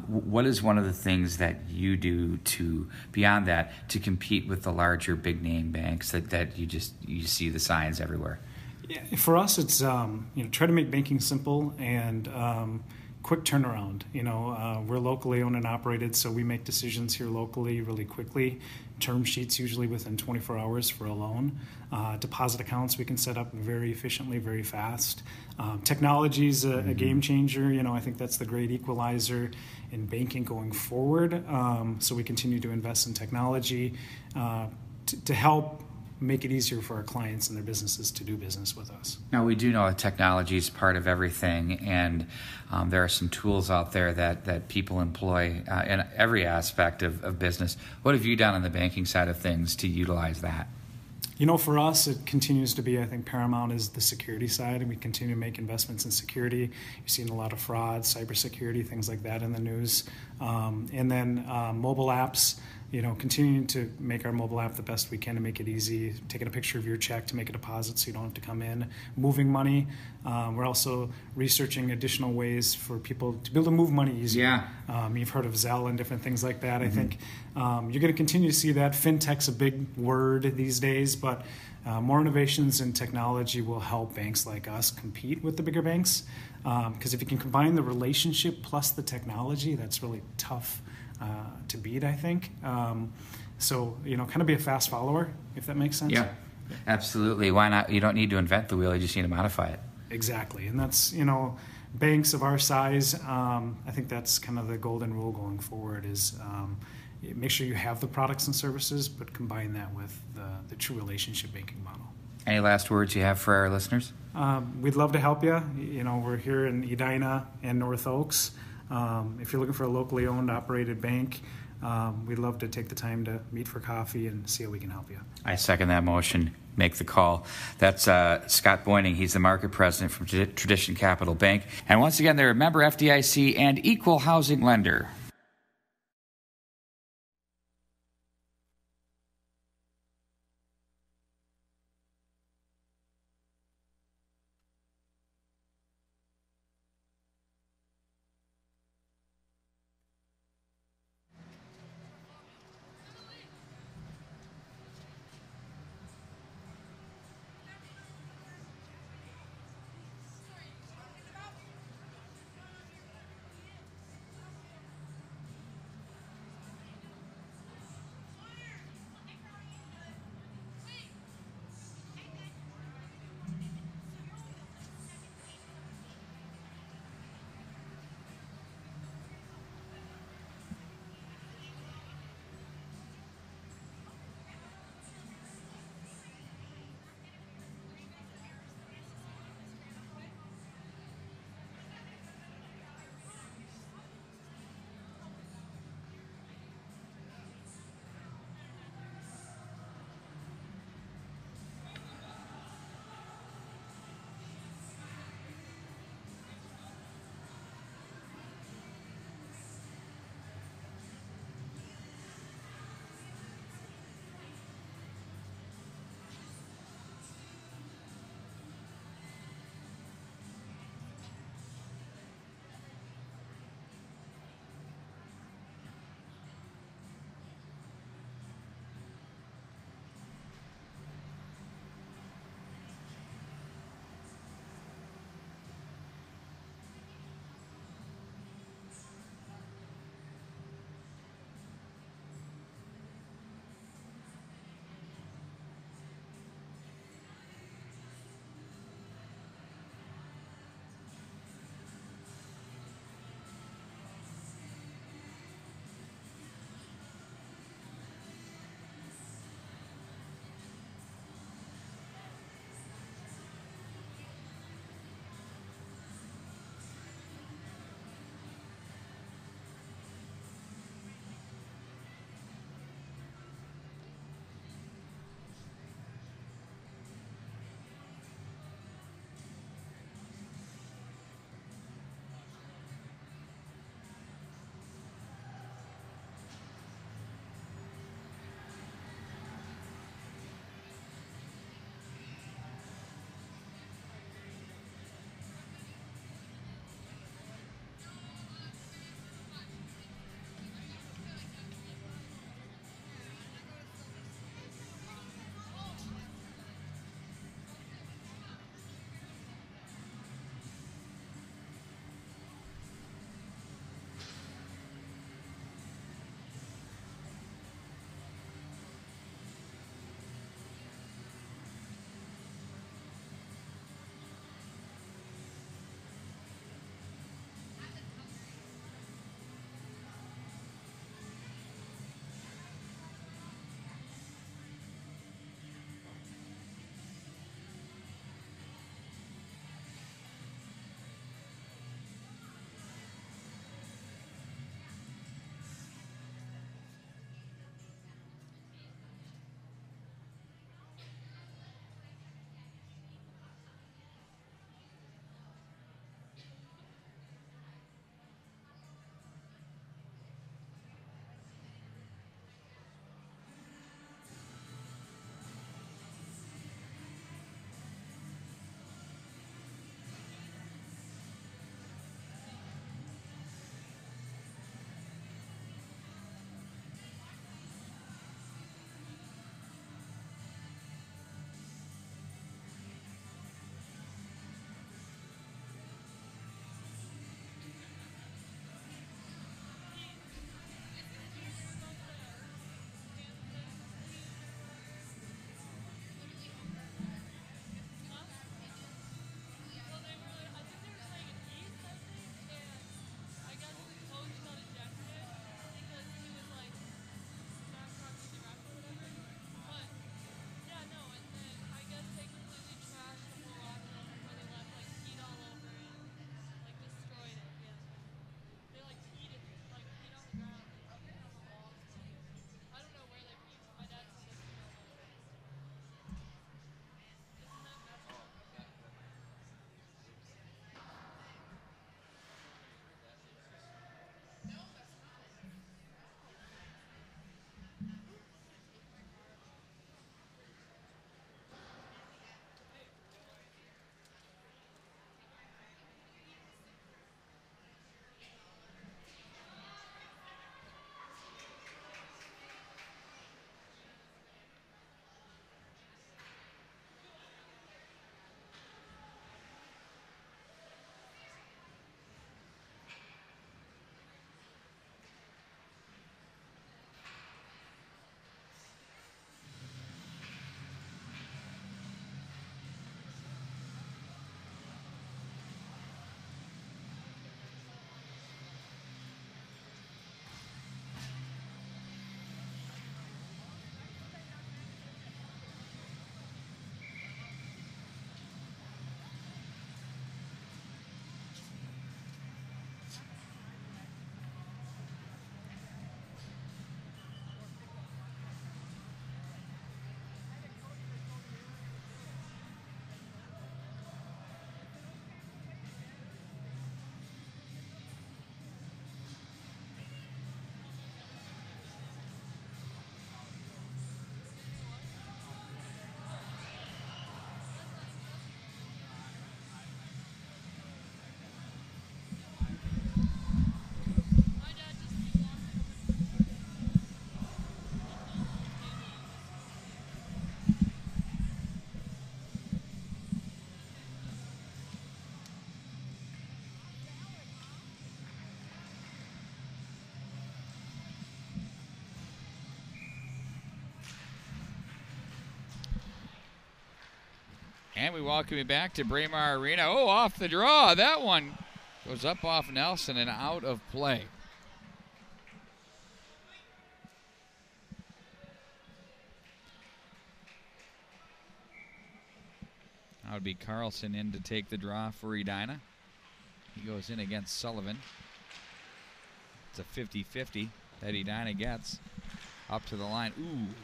[SPEAKER 3] what is one of the things that you do to, beyond that, to compete with the larger big name banks that you see the signs everywhere?
[SPEAKER 2] Yeah, for us, it's try to make banking simple and quick turnaround. We're locally owned and operated, so we make decisions here locally really quickly. Term sheets usually within 24 hours for a loan. Deposit accounts we can set up very efficiently, very fast. Technology is a game changer. I think that's the great equalizer in banking going forward. So we continue to invest in technology to help make it easier for our clients and their businesses to do business with us.
[SPEAKER 3] Now, we do know that technology is part of everything, and there are some tools out there that people employ in every aspect of business. What have you done on the banking side of things to utilize that?
[SPEAKER 2] For us, it continues to be, I think, paramount is the security side, and we continue to make investments in security. You're seeing a lot of fraud, cybersecurity, things like that in the news. And then mobile apps, continuing to make our mobile app the best we can to make it easy, taking a picture of your check to make a deposit so you don't have to come in, moving money. We're also researching additional ways for people to be able to move money easier.
[SPEAKER 3] Yeah.
[SPEAKER 2] You've heard of Zelle and different things like that. I think you're going to continue to see that. Fintech's a big word these days, but more innovations in technology will help banks like us compete with the bigger banks. Because if you can combine the relationship plus the technology, that's really tough to beat, I think. So, kind of be a fast follower, if that makes sense.
[SPEAKER 3] Yeah, absolutely. Why not? You don't need to invent the wheel, you just need to modify it.
[SPEAKER 2] Exactly. And that's, banks of our size, I think that's kind of the golden rule going forward is make sure you have the products and services, but combine that with the true relationship banking model.
[SPEAKER 3] Any last words you have for our listeners?
[SPEAKER 2] We'd love to help you. We're here in Edina and North Oaks. If you're looking for a locally owned, operated bank, we'd love to take the time to meet for coffee and see how we can help you.
[SPEAKER 3] I second that motion. Make the call. That's Scott Boyning. He's the market president from Tradition Capital Bank. And once again, they're a member FDIC and equal housing lender.
[SPEAKER 1] And we welcome you back to Braemar Arena. Oh, off the draw. That one goes up off Nelson and out of play. That would be Carlson in to take the draw for Edina. He goes in against Sullivan. It's a 50-50 that Edina gets up to the line. Ooh,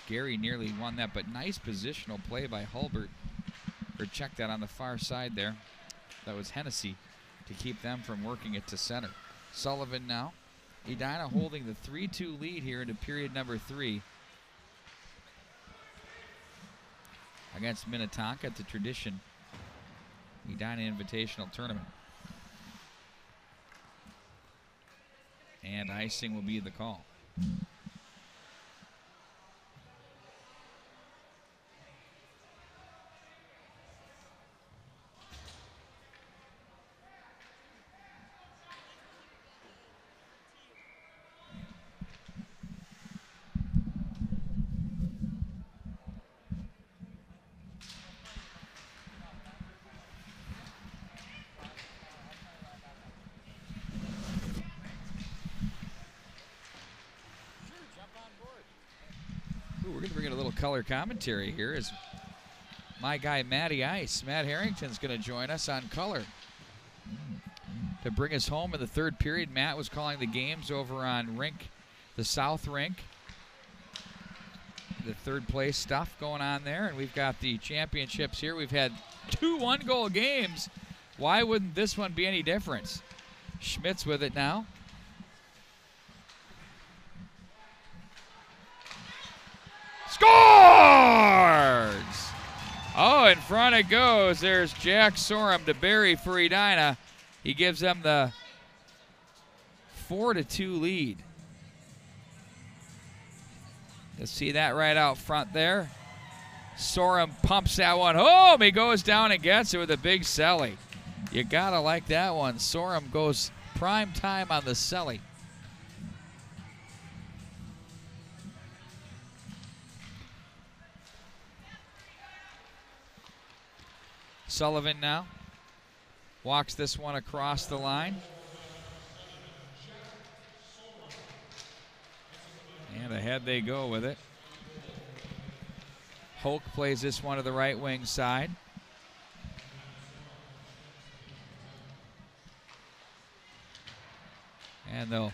[SPEAKER 1] Gary nearly won that, but nice positional play by Hulbert. Or check that on the far side there. That was Hennessy to keep them from working it to center. Sullivan now. Edina holding the 3-2 lead here into period number 3 against Minnetonka at the Tradition Edina Invitational Tournament. And icing will be the call. We're going to bring in a little color commentary here as my guy Matty Ice, Matt Harrington's going to join us on color to bring us home in the third period. Matt was calling the games over on the South Rink. The third place stuff going on there, and we've got the championships here. We've had 2 one-goal games. Why wouldn't this one be any different? Schmidt's with it now. Scores! Oh, in front it goes. There's Jack Sorum to bury for Edina. He gives them the 4-2 lead. You'll see that right out front there. Sorum pumps that one home. He goes down and gets it with a big celly. You gotta like that one. Sorum goes prime time on the celly. Sullivan now walks this one across the line. And ahead they go with it. Hoke plays this one to the right wing side. And they'll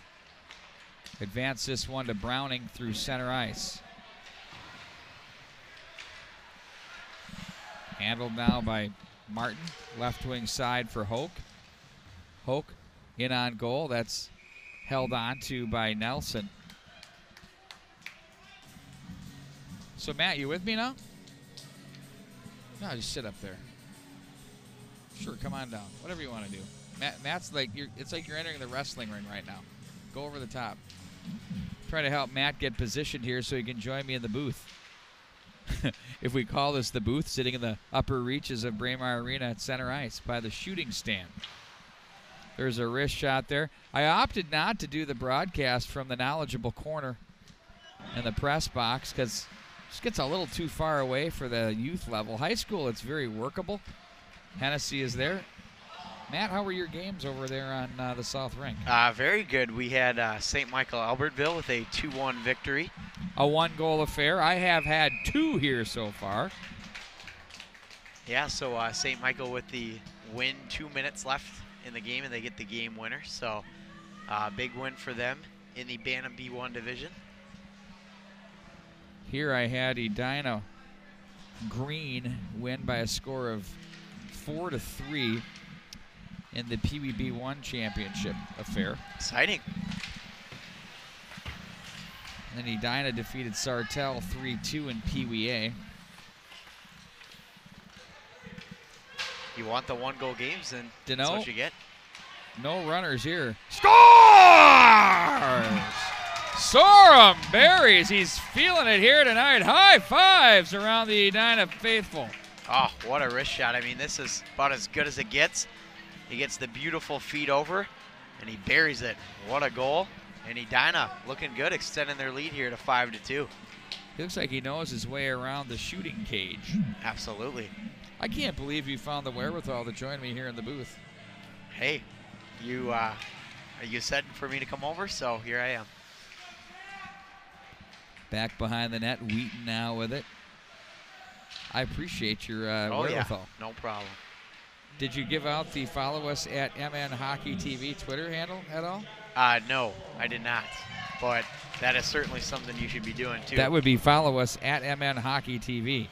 [SPEAKER 1] advance this one to Browning through center ice. Handled now by Martin, left wing side for Hoke. Hoke in on goal. That's held on to by Nelson. So Matt, you with me now? No, just sit up there. Sure, come on down. Whatever you want to do. Matt's like, it's like you're entering the wrestling ring right now. Go over the top. Try to help Matt get positioned here so he can join me in the booth. If we call this the booth, sitting in the upper reaches of Braemar Arena at center ice by the shooting stand. There's a wrist shot there. I opted not to do the broadcast from the knowledgeable corner in the press box because it just gets a little too far away for the youth level. High school, it's very workable. Hennessy is there. Matt, how were your games over there on the South Rink?
[SPEAKER 4] Very good. We had St. Michael Albertville with a 2-1 victory.
[SPEAKER 1] A one-goal affair. I have had 2 here so far.
[SPEAKER 4] Yeah, so St. Michael with the win, 2 minutes left in the game, and they get the game winner. So big win for them in the Bantam B1 division.
[SPEAKER 1] Here I had Edina Green win by a score of 4-3 in the PBB1 championship affair.
[SPEAKER 4] Exciting.
[SPEAKER 1] And then Edina defeated Sartell 3-2 in PWA.
[SPEAKER 4] You want the one-goal games, and that's what you get.
[SPEAKER 1] No runners here. Scores! Sorum buries. He's feeling it here tonight. High fives around the Edina faithful.
[SPEAKER 4] Oh, what a wrist shot. I mean, this is about as good as it gets. He gets the beautiful feed over, and he buries it. What a goal. And Edina looking good, extending their lead here to 5-2.
[SPEAKER 1] He looks like he knows his way around the shooting cage.
[SPEAKER 4] Absolutely.
[SPEAKER 1] I can't believe you found the wherewithal to join me here in the booth.
[SPEAKER 4] Hey, you said for me to come over, so here I am.
[SPEAKER 1] Back behind the net, Wheaton now with it. I appreciate your wherewithal.
[SPEAKER 4] Yeah, no problem.
[SPEAKER 1] Did you give out the follow us at MN Hockey TV Twitter handle at all?
[SPEAKER 4] No, I did not. But that is certainly something you should be doing, too.
[SPEAKER 1] That would be follow us at MN Hockey TV.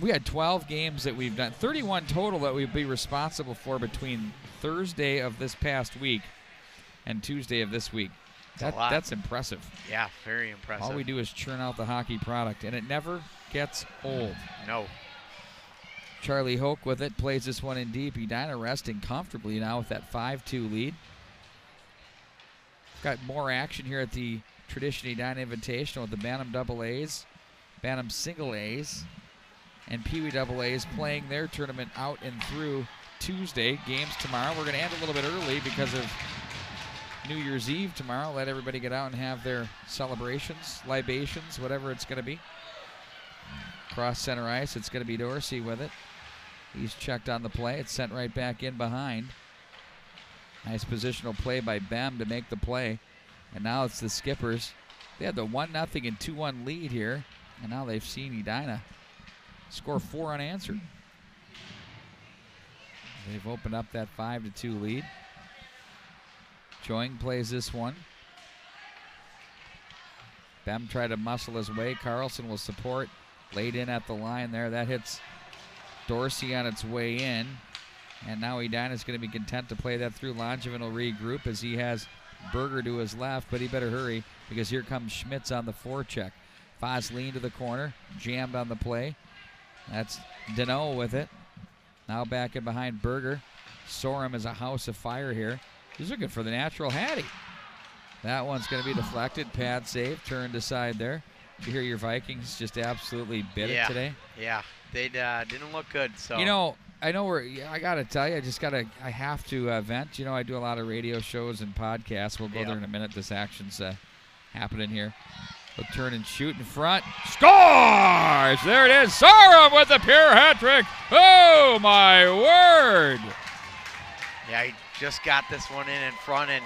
[SPEAKER 1] We had 12 games that we've done, 31 total that we'd be responsible for between Thursday of this past week and Tuesday of this week. That's impressive.
[SPEAKER 4] Yeah, very impressive.
[SPEAKER 1] All we do is churn out the hockey product, and it never gets old.
[SPEAKER 4] No.
[SPEAKER 1] Charlie Hoke with it, plays this one in deep. Edina resting comfortably now with that 5-2 lead. Got more action here at the Tradition Edina Invitational with the Bantam Double A's, Bantam Single A's, and Pee Wee Double A's playing their tournament out and through Tuesday. Games tomorrow. We're going to end a little bit early because of New Year's Eve tomorrow. Let everybody get out and have their celebrations, libations, whatever it's going to be. Cross center ice, it's going to be Dorsey with it. He's checked on the play. It's sent right back in behind. Nice positional play by Bem to make the play. And now it's the Skippers. They had the 1-0 and 2-1 lead here. And now they've seen Edina score 4 unanswered. They've opened up that 5-2 lead. Joing plays this one. Bem tried to muscle his way. Carlson will support. Laid in at the line there. That hits Dorsey on its way in. And now Edina's going to be content to play that through. Langevin will regroup as he has Berger to his left, but he better hurry because here comes Schmitz on the forecheck. Foz lean to the corner, jammed on the play. That's Deneau with it. Now back in behind Berger. Sorum is a house of fire here. He's looking for the natural Hattie. That one's going to be deflected. Pad save, turned aside there. Did you hear your Vikings just absolutely bit it today?
[SPEAKER 4] Yeah, they didn't look good. So
[SPEAKER 1] you know, I got to tell you, I have to vent. You know, I do a lot of radio shows and podcasts. We'll go there in a minute. This action's happening here. He'll turn and shoot in front. Scores! There it is. Sorum with the pure hat trick. Oh, my word.
[SPEAKER 4] Yeah, he just got this one in front and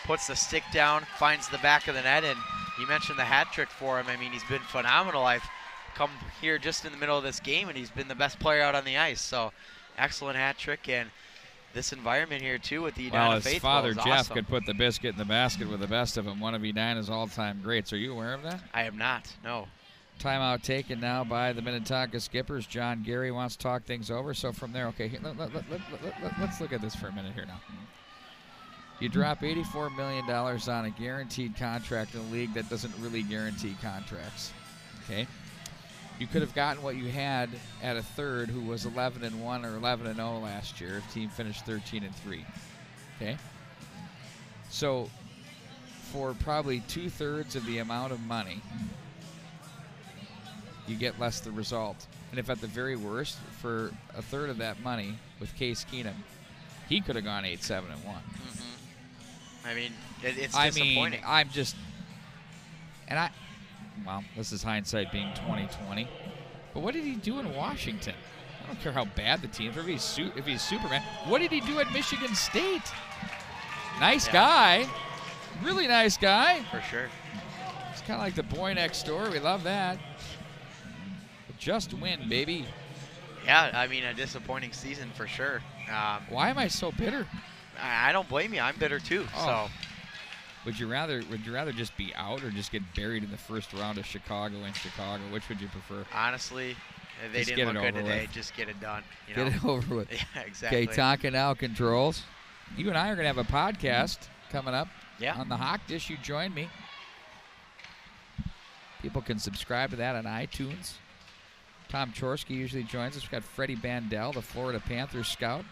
[SPEAKER 4] puts the stick down, finds the back of the net, and you mentioned the hat trick for him. I mean, he's been phenomenal. I've come here just in the middle of this game, and he's been the best player out on the ice. So, excellent hat trick, and this environment here, too, with the Edina faithful
[SPEAKER 1] his father,
[SPEAKER 4] is
[SPEAKER 1] Jeff,
[SPEAKER 4] awesome.
[SPEAKER 1] could put the biscuit in the basket with the best of them. One of Edina's all-time greats. Are you aware of that?
[SPEAKER 4] I am not, no.
[SPEAKER 1] Timeout taken now by the Minnetonka Skippers. John Gary wants to talk things over. So from there, okay, let's look at this for a minute here now. You drop $84 million on a guaranteed contract in a league that doesn't really guarantee contracts. Okay? You could have gotten what you had at a third who was 11-1 or 11-0 last year if team finished 13-3. Okay? So for probably 2/3 of the amount of money, you get less the result. And if at the very worst, for a third of that money with Case Keenum, he could have gone 8-7-1.
[SPEAKER 4] I mean, it's disappointing.
[SPEAKER 1] Well, this is hindsight being 20/20. But what did he do in Washington? I don't care how bad the team is. If he's Superman, what did he do at Michigan State? Nice guy. Really nice guy.
[SPEAKER 4] For sure.
[SPEAKER 1] It's kind of like the boy next door. We love that. But just win, baby.
[SPEAKER 4] Yeah, I mean, a disappointing season for sure.
[SPEAKER 1] Why am I so bitter?
[SPEAKER 4] I don't blame you. I'm bitter too. So,
[SPEAKER 1] would you rather just be out or just get buried in the first round of Chicago in Chicago? Which would you prefer?
[SPEAKER 4] Honestly, if they didn't look good today, just get it done. You know?
[SPEAKER 1] Get it over with.
[SPEAKER 4] Yeah, exactly.
[SPEAKER 1] Okay, Tonka now controls. You and I are going to have a podcast coming up on the Hawk Dish. You join me. People can subscribe to that on iTunes. Tom Chorsky usually joins us. We've got Freddie Bandel, the Florida Panthers scout.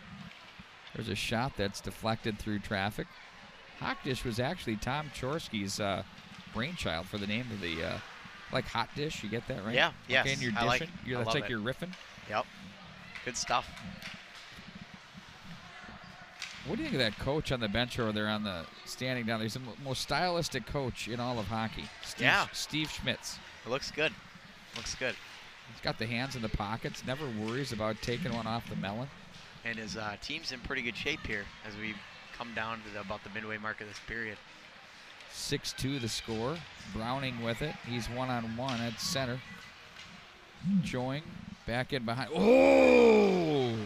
[SPEAKER 1] There's a shot that's deflected through traffic. Hawk Dish was actually Tom Chorsky's brainchild for the name of the, like Hot Dish. You get that right?
[SPEAKER 4] Yeah, yes.
[SPEAKER 1] Okay, and you're dishing. That's like you're riffing.
[SPEAKER 4] Yep. Good stuff.
[SPEAKER 1] What do you think of that coach on the bench over there on the standing down there? He's the most stylistic coach in all of hockey. Steve Schmitz.
[SPEAKER 4] It looks good. Looks good.
[SPEAKER 1] He's got the hands in the pockets, never worries about taking one off the melon.
[SPEAKER 4] And his team's in pretty good shape here as we come down to about the midway mark of this period.
[SPEAKER 1] 6-2 the score. Browning with it. He's one-on-one at center. Joing back in behind. Oh!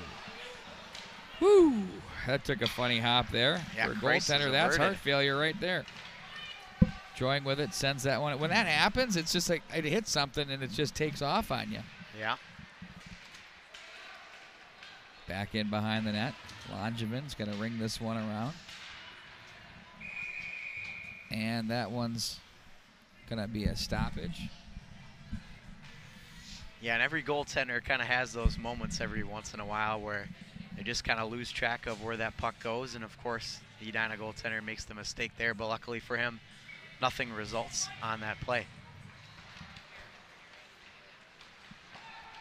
[SPEAKER 1] Woo! That took a funny hop there.
[SPEAKER 4] Yeah,
[SPEAKER 1] for a
[SPEAKER 4] Christ
[SPEAKER 1] goaltender.
[SPEAKER 4] is
[SPEAKER 1] That's
[SPEAKER 4] averted.
[SPEAKER 1] heart failure right there. Joing with it, sends that one. When that happens, it's just like it hits something and it just takes off on you.
[SPEAKER 4] Yeah.
[SPEAKER 1] Back in behind the net. Longevin's going to ring this one around. And that one's going to be a stoppage.
[SPEAKER 4] Yeah, and every goaltender kind of has those moments every once in a while where they just kind of lose track of where that puck goes. And, of course, the Edina goaltender makes the mistake there. But luckily for him, nothing results on that play.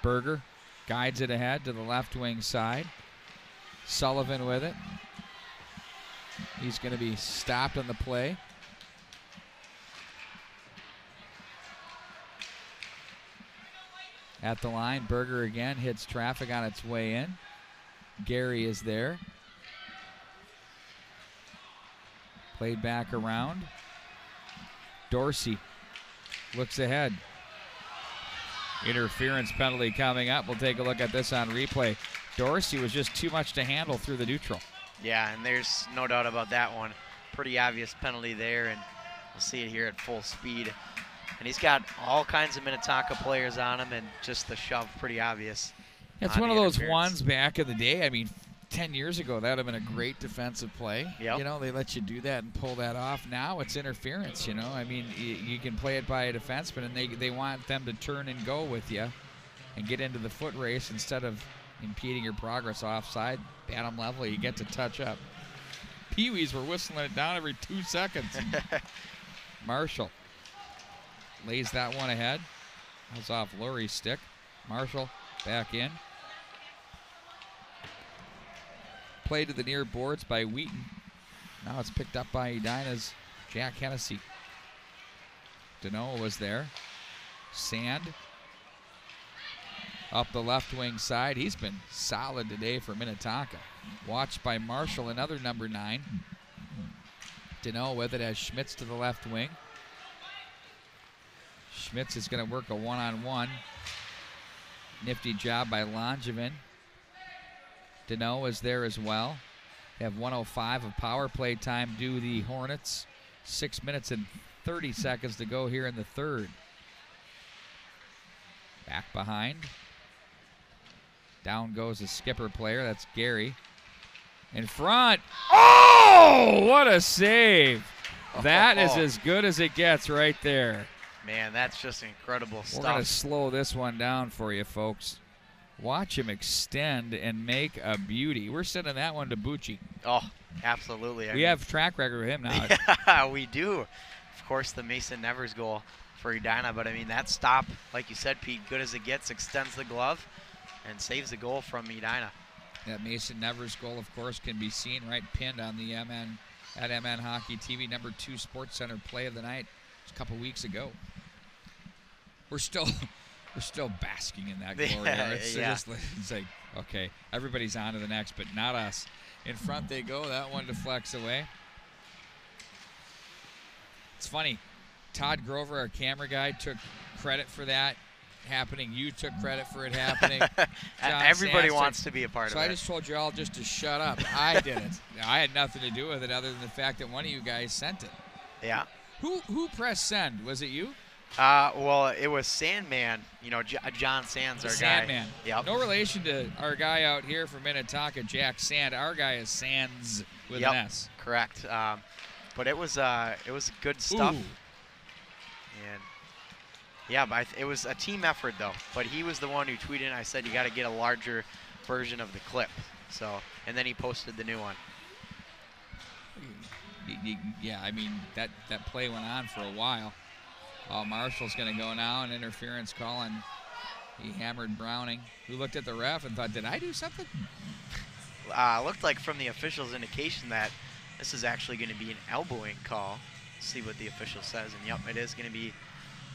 [SPEAKER 1] Berger guides it ahead to the left wing side. Sullivan with it. He's going to be stopped on the play. At the line, Berger again hits traffic on its way in. Gary is there. Played back around. Dorsey looks ahead. Interference penalty coming up. We'll take a look at this on replay. Dorsey was just too much to handle through the neutral.
[SPEAKER 4] Yeah, and there's no doubt about that one. Pretty obvious penalty there, and we'll see it here at full speed. And he's got all kinds of Minnetonka players on him, and just the shove pretty obvious.
[SPEAKER 1] It's one of those ones back in the day. I mean, 10 years ago, that would have been a great defensive play.
[SPEAKER 4] Yep.
[SPEAKER 1] You know, they let you do that and pull that off. Now it's interference, you know. I mean, you can play it by a defenseman, and they want them to turn and go with you and get into the foot race instead of impeding your progress offside. Bantam level, you get to touch up. Pee-wees were whistling it down every 2 seconds. Marshall lays that one ahead. That's off Lurie's stick. Marshall back in. Play to the near boards by Wheaton. Now it's picked up by Edina's Jack Hennessy. Deneau was there. Sand up the left wing side. He's been solid today for Minnetonka. Watched by Marshall, another number 9. Deneau with it as Schmitz to the left wing. Schmitz is going to work a one-on-one. Nifty job by Langevin. Deneau is there as well. They have 1:05 of power play time due the Hornets. 6 minutes and 30 seconds to go here in the third. Back behind. Down goes the skipper player. That's Gary. In front. Oh, what a save. That is as good as it gets right there.
[SPEAKER 4] Man, that's just incredible stuff.
[SPEAKER 1] We're going to slow this one down for you, folks. Watch him extend and make a beauty. We're sending that one to Bucci.
[SPEAKER 4] Oh, absolutely.
[SPEAKER 1] We have track record with him now.
[SPEAKER 4] Yeah, we do. Of course, the Mason Nevers goal for Edina, but I mean, that stop, like you said, Pete, good as it gets, extends the glove and saves the goal from Edina.
[SPEAKER 1] That Mason Nevers goal, of course, can be seen right pinned on the MN Hockey TV #2 Sports Center play of the night a couple weeks ago. We're still basking in that glory. It's like, okay, everybody's on to the next, but not us. In front they go. That one deflects away. It's funny. Todd Grover, our camera guy, took credit for that happening. You took credit for it happening.
[SPEAKER 4] Everybody wants to be a part of it.
[SPEAKER 1] So I just told you all just to shut up. I didn't. I had nothing to do with it other than the fact that one of you guys sent it.
[SPEAKER 4] Yeah.
[SPEAKER 1] Who pressed send? Was it you?
[SPEAKER 4] Well, it was Sandman, John Sands, our guy.
[SPEAKER 1] Sandman.
[SPEAKER 4] Yep.
[SPEAKER 1] No relation to our guy out here from Minnetonka, Jack Sand. Our guy is Sands with an S.
[SPEAKER 4] Correct. But it was good stuff.
[SPEAKER 1] Ooh.
[SPEAKER 4] And yeah, but it was a team effort though. But he was the one who tweeted, and I said you got to get a larger version of the clip. So, and then he posted the new one.
[SPEAKER 1] Yeah, I mean that play went on for a while. Marshall's going to go now, an interference call, and he hammered Browning, who looked at the ref and thought, did I do something?
[SPEAKER 4] Looked like from the official's indication that this is actually going to be an elbowing call. See what the official says, and yep, it is going to be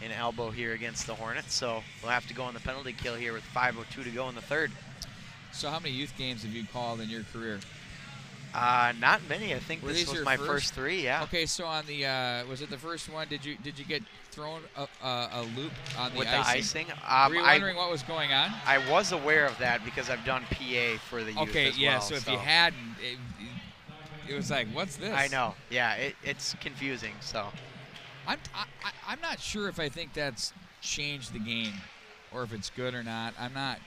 [SPEAKER 4] an elbow here against the Hornets, so we'll have to go on the penalty kill here with 5:02 to go in the third.
[SPEAKER 1] So how many youth games have you called in your career?
[SPEAKER 4] Not many. I think this was my first 3. Yeah.
[SPEAKER 1] Okay, so on the was it the first one? Did you get thrown a loop on the
[SPEAKER 4] with
[SPEAKER 1] icing?
[SPEAKER 4] the icing?
[SPEAKER 1] Were you wondering what was going on?
[SPEAKER 4] I was aware of that because I've done PA for the youth as well.
[SPEAKER 1] So if you hadn't, it was like, what's this?
[SPEAKER 4] I know. Yeah, it's confusing. So
[SPEAKER 1] I'm not sure if I think that's changed the game, or if it's good or not. I'm not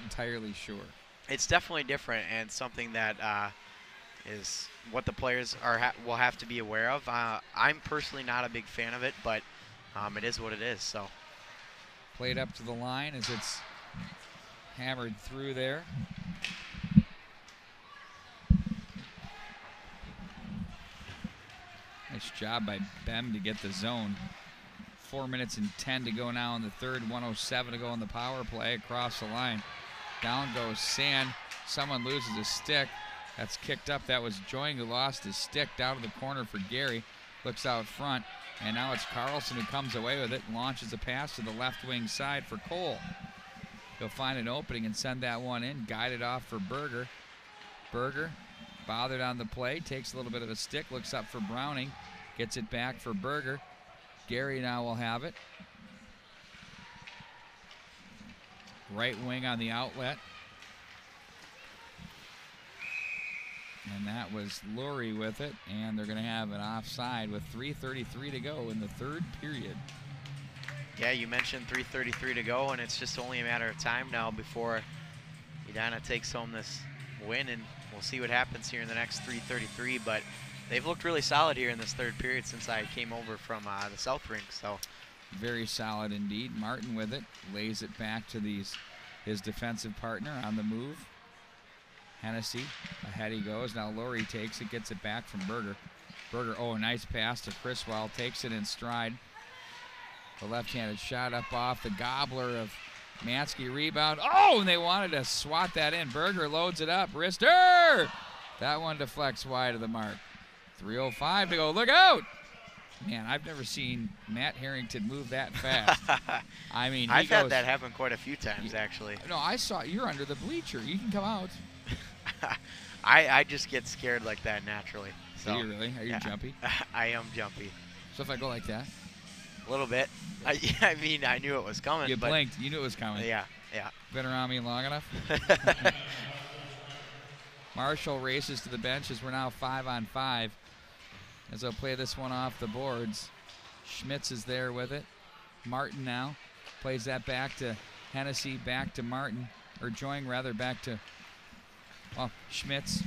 [SPEAKER 1] entirely sure.
[SPEAKER 4] It's definitely different, and something that is what the players will have to be aware of. I'm personally not a big fan of it, but it is what it is. So
[SPEAKER 1] played up to the line as it's hammered through there. Nice job by Bem to get the zone. 4 minutes and 10 to go now in the third. 1:07 to go in the power play across the line. Down goes Sand. Someone loses a stick. That's kicked up. That was Joing who lost his stick down to the corner for Gary. Looks out front. And now it's Carlson who comes away with it and launches a pass to the left wing side for Cole. He'll find an opening and send that one in. Guided off for Berger. Berger bothered on the play. Takes a little bit of a stick. Looks up for Browning. Gets it back for Berger. Gary now will have it. Right wing on the outlet. And that was Lurie with it. And they're going to have an offside with 3:33 to go in the third period.
[SPEAKER 4] Yeah, you mentioned 3:33 to go, and it's just only a matter of time now before Edina takes home this win, and we'll see what happens here in the next 3:33. But they've looked really solid here in this third period since I came over from the South Rink. So
[SPEAKER 1] very solid indeed. Martin with it, lays it back to his defensive partner on the move. Hennessy, ahead he goes. Now Lurie takes it, gets it back from Berger. Berger, a nice pass to Criswell, takes it in stride. The left-handed shot up off the gobbler of Mansky, rebound. Oh, and they wanted to swat that in. Berger loads it up, wrister! That one deflects wide of the mark. 3:05 to go, look out! Man, I've never seen Matt Harrington move that fast. I mean,
[SPEAKER 4] I've had that happen quite a few times, actually.
[SPEAKER 1] No, I saw you're under the bleacher. You can come out.
[SPEAKER 4] I just get scared like that naturally. So,
[SPEAKER 1] are you really? Are you jumpy?
[SPEAKER 4] I am jumpy.
[SPEAKER 1] So if I go like that?
[SPEAKER 4] A little bit. I mean, I knew it was coming.
[SPEAKER 1] You blinked. You knew it was coming.
[SPEAKER 4] Yeah.
[SPEAKER 1] Been around me long enough? Marshall races to the bench as we're now 5-on-5. As they'll play this one off the boards. Schmitz is there with it. Martin now plays that back to Hennessy, back to Martin, or Joing rather, back to Schmitz.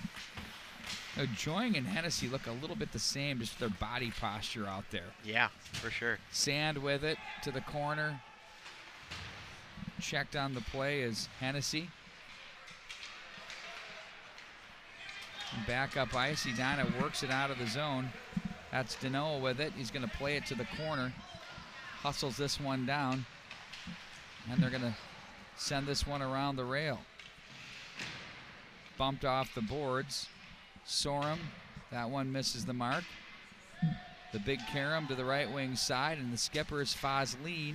[SPEAKER 1] Joing and Hennessy look a little bit the same, just their body posture out there.
[SPEAKER 4] Yeah, for sure.
[SPEAKER 1] Sand with it to the corner. Checked on the play is Hennessy. And back up ice. Edina works it out of the zone. That's Deneau with it. He's going to play it to the corner. Hustles this one down. And they're going to send this one around the rail. Bumped off the boards. Sorum, that one misses the mark. The big carom to the right wing side, and the skipper's Fosleen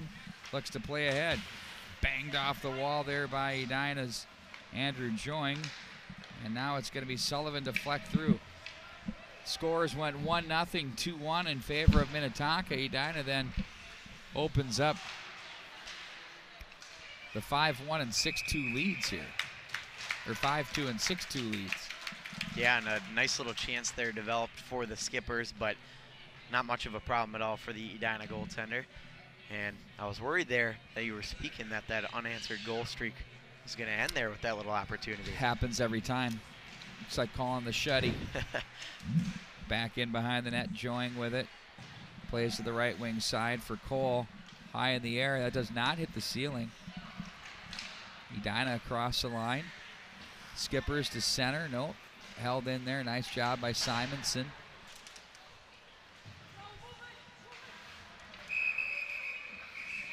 [SPEAKER 1] looks to play ahead. Banged off the wall there by Edina's Andrew Joing. And now it's going to be Sullivan to fleck through. Scores went 1-0, 2-1 in favor of Minnetonka. Edina then opens up the 5-1 and 6-2 leads here. Or 5-2 and 6-2 leads.
[SPEAKER 4] Yeah, and a nice little chance there developed for the Skippers, but not much of a problem at all for the Edina goaltender. And I was worried there that you were speaking that unanswered goal streak was going to end there with that little opportunity.
[SPEAKER 1] Happens every time. Looks like calling the shutty. Back in behind the net, Joing with it. Plays to the right wing side for Cole. High in the air. That does not hit the ceiling. Edina across the line. Skippers to center. Nope. Held in there. Nice job by Simonson.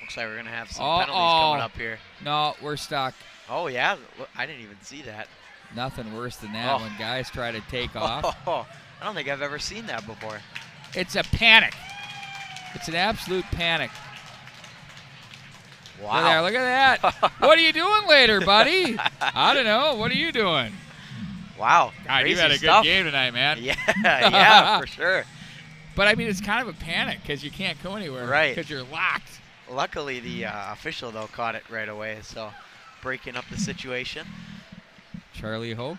[SPEAKER 4] Looks like we're going to have some penalties coming up here.
[SPEAKER 1] No, we're stuck.
[SPEAKER 4] Oh, yeah? I didn't even see that.
[SPEAKER 1] Nothing worse than that when guys try to take off.
[SPEAKER 4] I don't think I've ever seen that before.
[SPEAKER 1] It's a panic. It's an absolute panic.
[SPEAKER 4] Wow.
[SPEAKER 1] Look at that. What are you doing later, buddy? I don't know. What are you doing?
[SPEAKER 4] Wow.
[SPEAKER 1] God, you
[SPEAKER 4] Crazy
[SPEAKER 1] had a
[SPEAKER 4] stuff.
[SPEAKER 1] good game tonight, man.
[SPEAKER 4] Yeah, for sure.
[SPEAKER 1] But, I mean, it's kind of a panic because you can't go anywhere.
[SPEAKER 4] Right.
[SPEAKER 1] Because you're locked.
[SPEAKER 4] Luckily, the official, though, caught it right away, so breaking up the situation.
[SPEAKER 1] Charlie Hoke.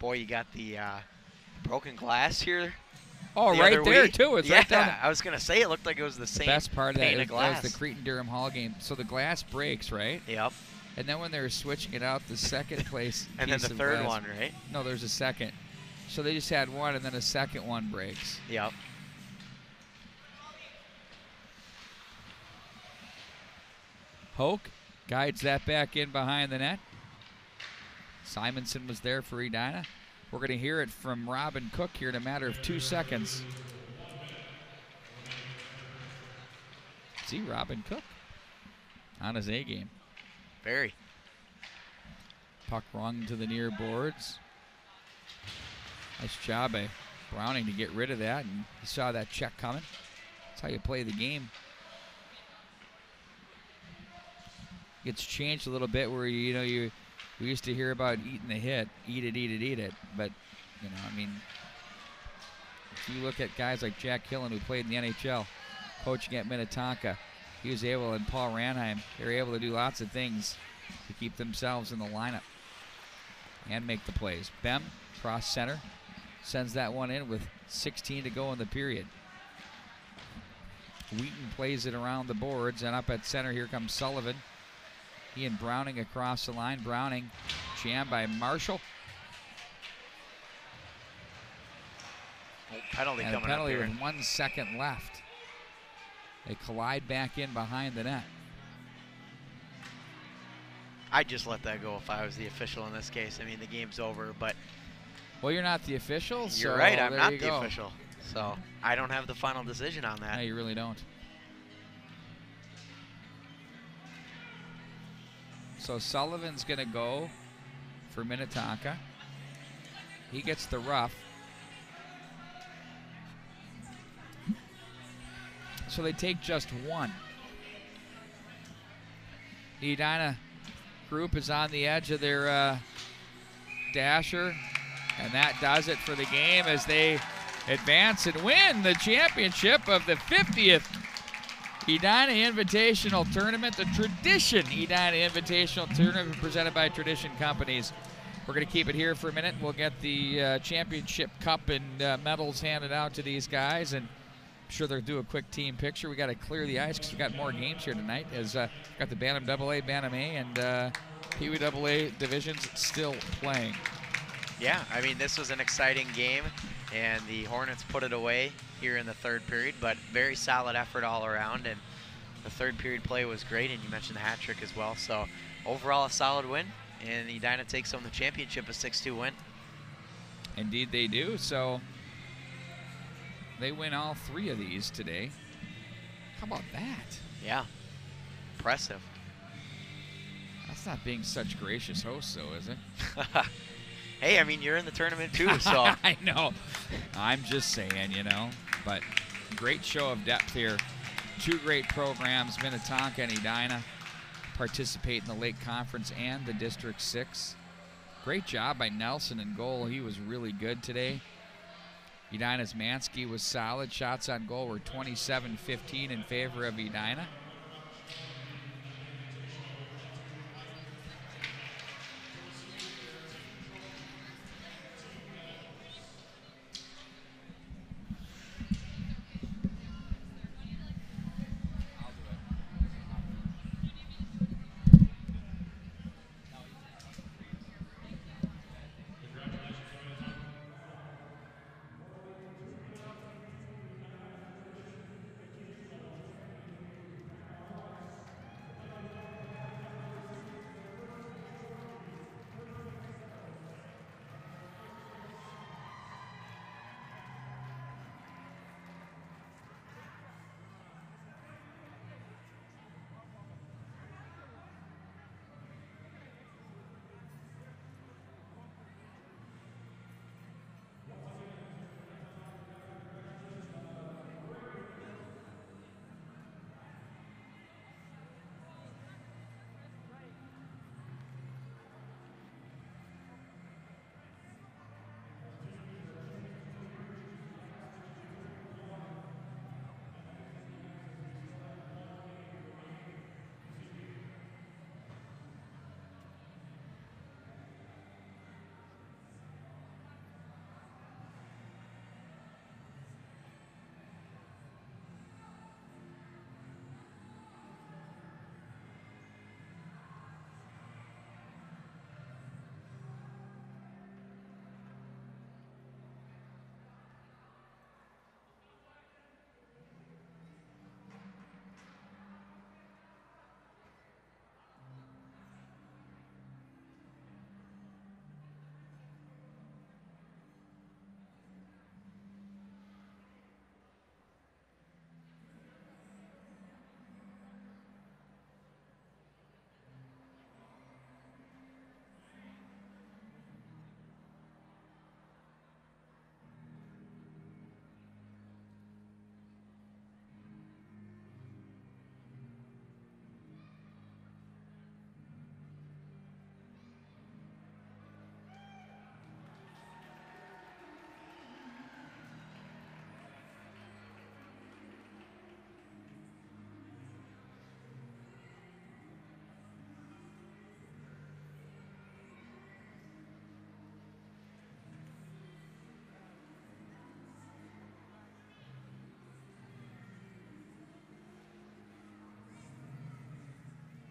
[SPEAKER 4] Boy, you got the broken glass here.
[SPEAKER 1] Oh,
[SPEAKER 4] the
[SPEAKER 1] right
[SPEAKER 4] other
[SPEAKER 1] there,
[SPEAKER 4] week.
[SPEAKER 1] too. It's
[SPEAKER 4] yeah,
[SPEAKER 1] right down
[SPEAKER 4] I was going to say it looked like it was the same
[SPEAKER 1] best part of
[SPEAKER 4] pane
[SPEAKER 1] that
[SPEAKER 4] of glass.
[SPEAKER 1] was the Cretan-Durham Hall game. So the glass breaks, right?
[SPEAKER 4] Yep.
[SPEAKER 1] And then when they were switching it out, the second place
[SPEAKER 4] And then
[SPEAKER 1] piece
[SPEAKER 4] the
[SPEAKER 1] of
[SPEAKER 4] third
[SPEAKER 1] glass-
[SPEAKER 4] one, right?
[SPEAKER 1] No, there's a second. So they just had one, and then a second one breaks.
[SPEAKER 4] Yep.
[SPEAKER 1] Hoke guides that back in behind the net. Simonson was there for Edina. We're going to hear it from Robin Cook here in a matter of 2 seconds. See Robin Cook on his A game.
[SPEAKER 4] Very.
[SPEAKER 1] Puck rung to the near boards. Nice job by Browning to get rid of that, and he saw that check coming. That's how you play the game. Gets changed a little bit where we used to hear about eating the hit, eat it, but I mean, if you look at guys like Jack Hillen who played in the NHL, coaching at Minnetonka, he was able, and Paul Ranheim, they were able to do lots of things to keep themselves in the lineup and make the plays. Bem, cross center, sends that one in with 16 to go in the period. Wheaton plays it around the boards, and up at center, here comes Sullivan. He and Browning across the line. Browning jammed by Marshall.
[SPEAKER 4] Penalty
[SPEAKER 1] And a
[SPEAKER 4] coming
[SPEAKER 1] penalty
[SPEAKER 4] up here.
[SPEAKER 1] with 1 second left. They collide back in behind the net.
[SPEAKER 4] I'd just let that go if I was the official in this case. I mean, the game's over, but
[SPEAKER 1] Well, you're not the official,
[SPEAKER 4] you're
[SPEAKER 1] so
[SPEAKER 4] right. I'm
[SPEAKER 1] there
[SPEAKER 4] not
[SPEAKER 1] you
[SPEAKER 4] the
[SPEAKER 1] go.
[SPEAKER 4] official, so I don't have the final decision on that.
[SPEAKER 1] No, you really don't. So Sullivan's going to go for Minnetonka. He gets the rough. So they take just one. The Edina group is on the edge of their dasher, and that does it for the game as they advance and win the championship of the 50th Edina Invitational Tournament, the Tradition Edina Invitational Tournament presented by Tradition Companies. We're going to keep it here for a minute. We'll get the championship cup and medals handed out to these guys, and I'm sure they'll do a quick team picture. We got to clear the ice because we got more games here tonight. As got the Bantam AA, Bantam A, and Pee Wee AA divisions still playing.
[SPEAKER 4] Yeah, I mean, this was an exciting game, and the Hornets put it away here in the third period, but very solid effort all around, and the third period play was great, and you mentioned the hat trick as well. So overall, a solid win, and Edina takes home the championship, a 6-2 win.
[SPEAKER 1] Indeed they do. So they win all three of these today. How about that?
[SPEAKER 4] Yeah, impressive.
[SPEAKER 1] That's not being such gracious hosts, though, is it?
[SPEAKER 4] Hey, I mean, you're in the tournament too, so.
[SPEAKER 1] I know. I'm just saying, you know. But great show of depth here. Two great programs, Minnetonka and Edina, participate in the Lake Conference and the District 6. Great job by Nelson in goal. He was really good today. Edina's Mansky was solid. Shots on goal were 27-15 in favor of Edina.